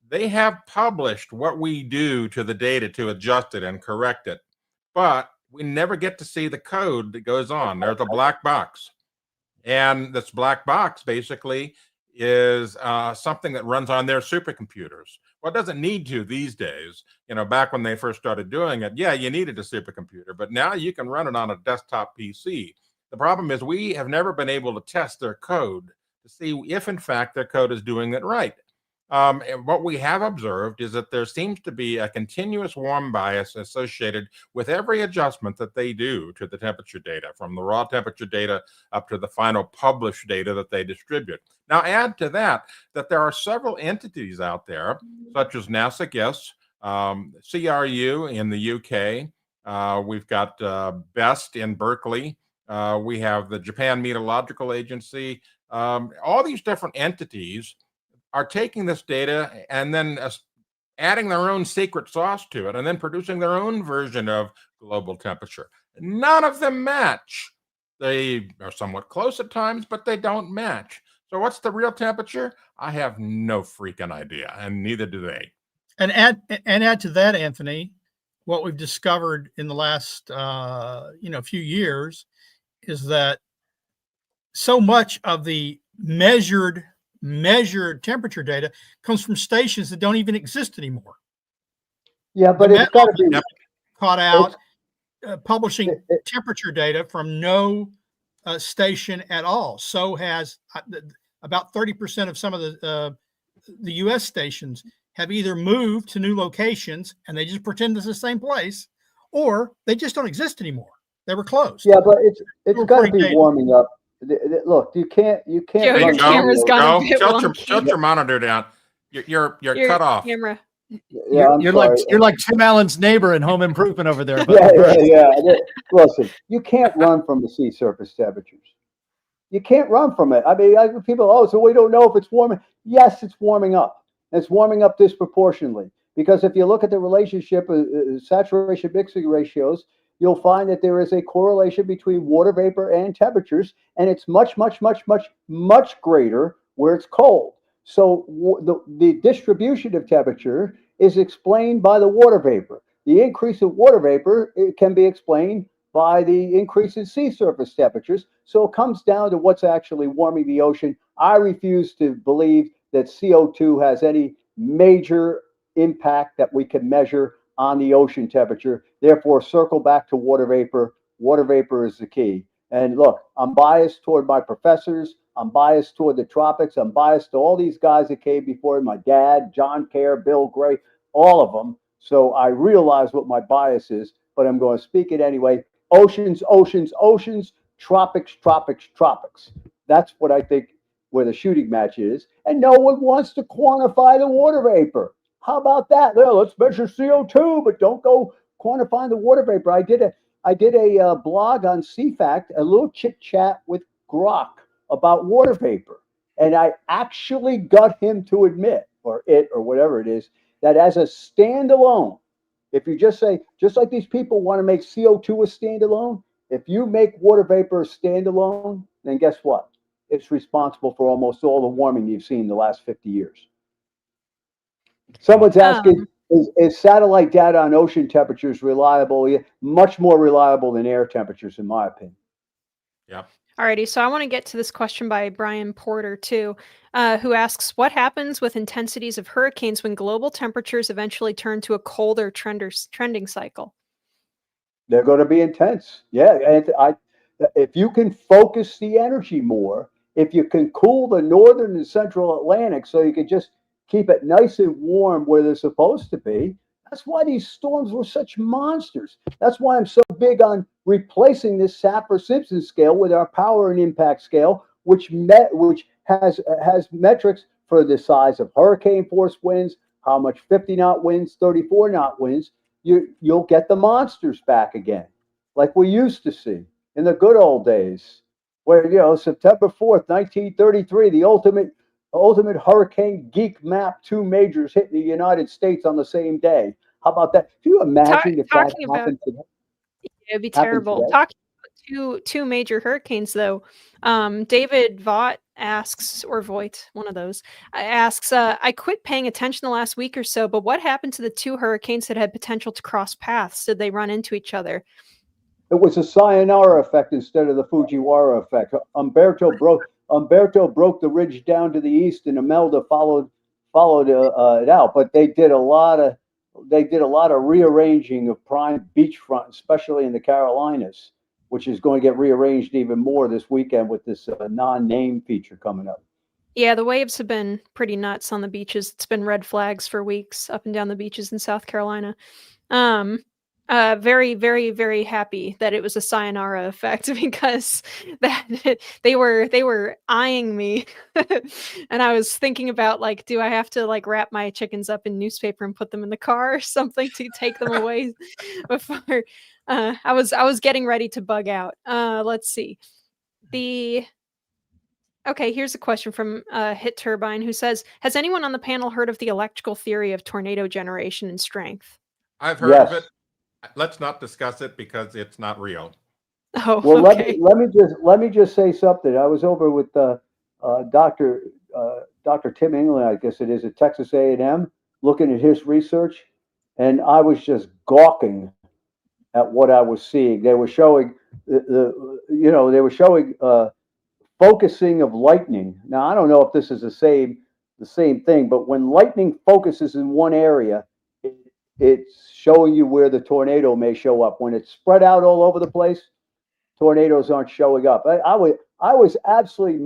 they have published what we do to the data to adjust it and correct it, but we never get to see the code that goes on. There's a black box. And this black box basically is something that runs on their supercomputers. Well, it doesn't need to these days. Back when they first started doing it, yeah, you needed a supercomputer, but now you can run it on a desktop PC. The problem is we have never been able to test their code to see if, in fact, their code is doing it right. And what we have observed is that there seems to be a continuous warm bias associated with every adjustment that they do to the temperature data, from the raw temperature data up to the final published data that they distribute. Now, add to that there are several entities out there, such as NASA, yes, CRU in the UK. We've got BEST in Berkeley. We have the Japan Meteorological Agency. All these different entities are taking this data and then adding their own secret sauce to it and then producing their own version of global temperature. None of them match. They are somewhat close at times, but they don't match. So what's the real temperature? I have no freaking idea, and neither do they. And add to that, Anthony, what we've discovered in the last few years is that so much of the measured temperature data comes from stations that don't even exist anymore. Yeah, but it's got to be caught out publishing temperature data from no station at all. So has about 30% of some of the U.S. stations have either moved to new locations and they just pretend it's the same place, or they just don't exist anymore. They were closed. Yeah, but it's got to be warming up. Look, you can't. Joe, your camera's gone a bit tilt your monitor down. You're cut off. Camera. Yeah, you're like Tim Allen's neighbor in Home Improvement over there. Yeah. Listen, you can't run from the sea surface temperatures. You can't run from it. I mean, people, so we don't know if it's warming. Yes, it's warming up. It's warming up disproportionately, because if you look at the relationship saturation mixing ratios, you'll find that there is a correlation between water vapor and temperatures, and it's much greater where it's cold. So the distribution of temperature is explained by the water vapor. The increase of water vapor, it can be explained by the increase in sea surface temperatures. So it comes down to what's actually warming the ocean. I refuse to believe that CO2 has any major impact that we can measure on the ocean temperature. Therefore, circle back to water vapor. Water vapor is the key. And look, I'm biased toward my professors. I'm biased toward the tropics. I'm biased to all these guys that came before, my dad, John Kerr, Bill Gray, all of them. So I realize what my bias is, but I'm going to speak it anyway. Oceans, oceans, oceans, tropics, tropics, tropics. That's what I think where the shooting match is. And no one wants to quantify the water vapor. How about that? Well, let's measure CO2, but don't go quantifying the water vapor. I did a blog on CFACT, a little chit chat with Grok about water vapor, and I actually got him to admit, or whatever it is, that as a standalone, if you just say, just like these people want to make CO2 a standalone, if you make water vapor a standalone, then guess what? It's responsible for almost all the warming you've seen in the last 50 years. Someone's asking, is satellite data on ocean temperatures reliable? Yeah, much more reliable than air temperatures, in my opinion. Yeah. Alrighty, so I want to get to this question by Brian Porter too, who asks, what happens with intensities of hurricanes when global temperatures eventually turn to a colder trending cycle? They're going to be intense. Yeah, and if you can focus the energy more, if you can cool the northern and central Atlantic so you can just keep it nice and warm where they're supposed to be, that's why these storms were such monsters. That's why I'm so big on replacing this Saffir-Simpson scale with our power and impact scale, which has metrics for the size of hurricane force winds, how much 50-knot winds, 34-knot winds. You'll get the monsters back again, like we used to see in the good old days, where September 4th, 1933, the ultimate hurricane geek map, 2 majors hitting the United States on the same day. How about that? Can you imagine if that happened today? It'd be terrible. Talking about two major hurricanes, though, David Vaught asks, or Voigt, one of those, asks, I quit paying attention the last week or so, but what happened to the 2 hurricanes that had potential to cross paths? Did they run into each other? It was a sayonara effect instead of the Fujiwara effect. Umberto broke the ridge down to the east, and Imelda followed it out. But they did a lot of rearranging of prime beachfront, especially in the Carolinas, which is going to get rearranged even more this weekend with this non-name feature coming up. Yeah, the waves have been pretty nuts on the beaches. It's been red flags for weeks up and down the beaches in South Carolina. Very, very, very happy that it was a sayonara effect because that they were eyeing me, and I was thinking about like, do I have to like wrap my chickens up in newspaper and put them in the car or something to take them away before I was getting ready to bug out. Let's see. Okay, here's a question from Hit Turbine who says, has anyone on the panel heard of the electrical theory of tornado generation and strength? I've heard of it. Let's not discuss it because it's not real. Oh, Well, okay. let me just say something. I was over with Dr. Tim England, I guess it is, at Texas A&M, looking at his research, and I was just gawking at what I was seeing. They were showing focusing of lightning. Now, I don't know if this is the same thing, but when lightning focuses in one area, it's showing you where the tornado may show up. When it's spread out all over the place, tornadoes aren't showing up. I was absolutely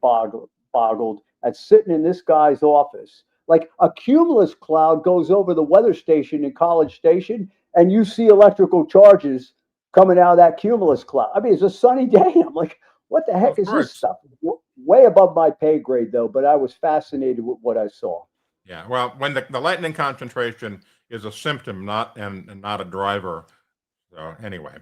boggled at sitting in this guy's office. Like a cumulus cloud goes over the weather station in College Station, and you see electrical charges coming out of that cumulus cloud. I mean, it's a sunny day. I'm like, what the heck is this stuff? Way above my pay grade, though, but I was fascinated with what I saw. Yeah, well, when the lightning concentration is a symptom, not a driver. So anyway,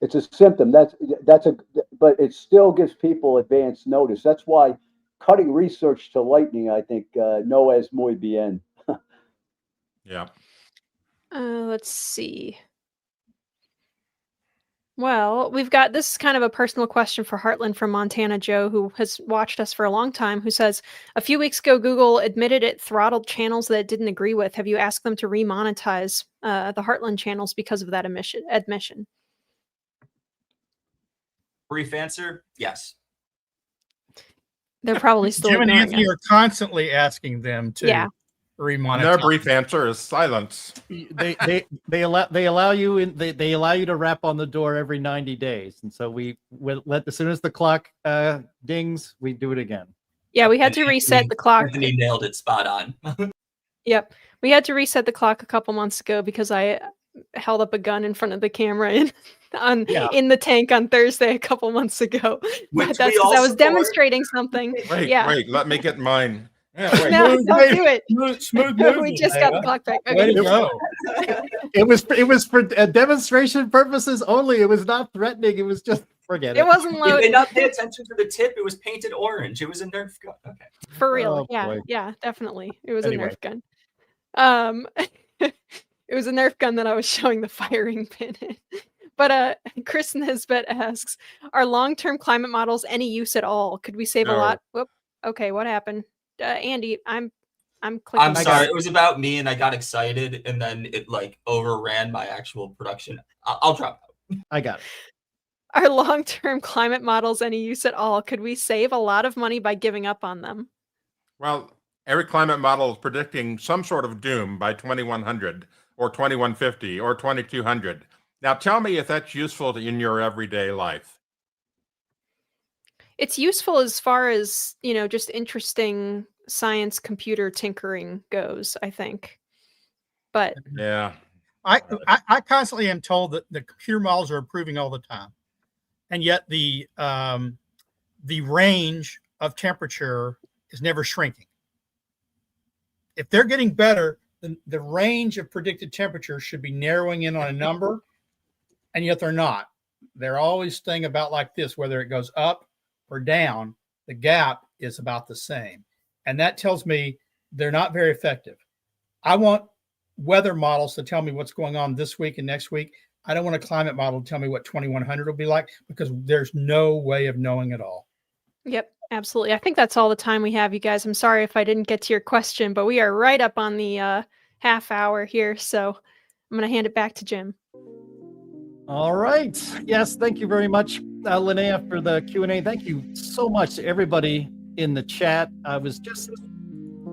it's a symptom. But it still gives people advance notice. That's why cutting research to lightning, I think, no es muy bien. Yeah. Let's see. Well, we've got this is kind of a personal question for Heartland from Montana Joe, who has watched us for a long time, who says, a few weeks ago, Google admitted it throttled channels that it didn't agree with. Have you asked them to remonetize the Heartland channels because of that admission? Brief answer, yes. They're probably still Jim and ignoring Anthony it. are constantly asking them to remonetize. Their brief answer is silence. They allow you to rap on the door every 90 days, and so we let, as soon as the clock dings, we do it again. Yeah, we had to reset the clock. Anthony nailed it spot on. Yep, we had to reset the clock a couple months ago because I held up a gun in front of the camera in the tank on Thursday a couple months ago. But that's because I was demonstrating something. Wait, let me get mine. Yeah, wait. No, don't do it. Smooth movement. We just got the clock back. Way to go. It was for demonstration purposes only. It was not threatening. It was just forget it. It wasn't Did loaded. they not pay attention to the tip? It was painted orange. It was a Nerf gun. Okay. For real. Oh, Yeah, definitely. It was Anyway. a Nerf gun. It was a Nerf gun that I was showing the firing pin in. But Chris Nesbitt asks, are long-term climate models any use at all? Could we save a No. lot? Whoop. Okay, what happened? Andy, I'm clicking. I'm sorry. It was about me, and I got excited, and then it like overran my actual production. I'll drop out. I got it. Are long-term climate models any use at all? Could we save a lot of money by giving up on them? Well, every climate model is predicting some sort of doom by 2100 or 2150 or 2200. Now, tell me if that's useful in your everyday life. It's useful as far as, just interesting science computer tinkering goes, I think. But Yeah. I constantly am told that the computer models are improving all the time, and yet the range of temperature is never shrinking. If they're getting better, then the range of predicted temperature should be narrowing in on a number, and yet they're not. They're always staying about like this, whether it goes up or down, the gap is about the same. And that tells me they're not very effective. I want weather models to tell me what's going on this week and next week. I don't want a climate model to tell me what 2100 will be like, because there's no way of knowing it all. Yep, absolutely. I think that's all the time we have, you guys. I'm sorry if I didn't get to your question, but we are right up on the half hour here. So I'm going to hand it back to Jim. All right. Yes, thank you very much, Linnea, for the Q&A. Thank you so much to everybody in the chat. I was just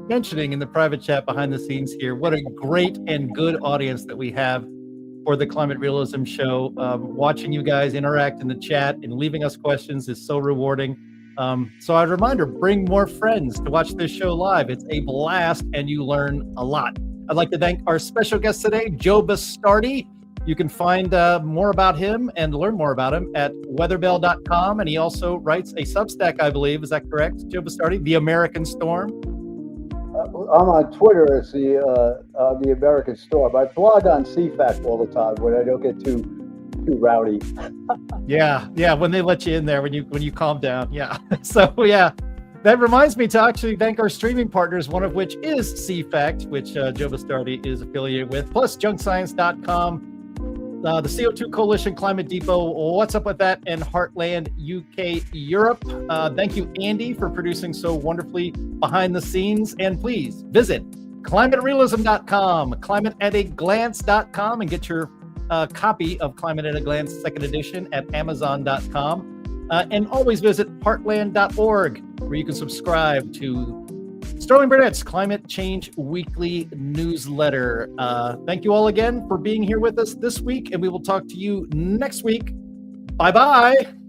mentioning in the private chat behind the scenes here, what a great and good audience that we have for the Climate Realism Show. Watching you guys interact in the chat and leaving us questions is so rewarding. So a reminder, bring more friends to watch this show live. It's a blast and you learn a lot. I'd like to thank our special guest today, Joe Bastardi, You can find more about him and learn more about him at weatherbell.com. And he also writes a Substack, I believe. Is that correct, Joe Bastardi? The American Storm. I'm on Twitter as the American Storm. I blog on CFAC all the time when I don't get too rowdy. Yeah, when they let you in there, when you calm down. Yeah. So yeah, that reminds me to actually thank our streaming partners, one of which is CFACT, which Joe Bastardi is affiliated with, plus junkscience.com, the CO2 Coalition, Climate Depot, What's Up With That, and Heartland UK Europe. Thank you, Andy, for producing so wonderfully behind the scenes. And please visit climaterealism.com, climateataglance.com, and get your copy of Climate at a Glance 2nd edition at amazon.com. And always visit heartland.org, where you can subscribe to Sterling Burnett's Climate Change Weekly newsletter. Thank you all again for being here with us this week, and we will talk to you next week. Bye-bye.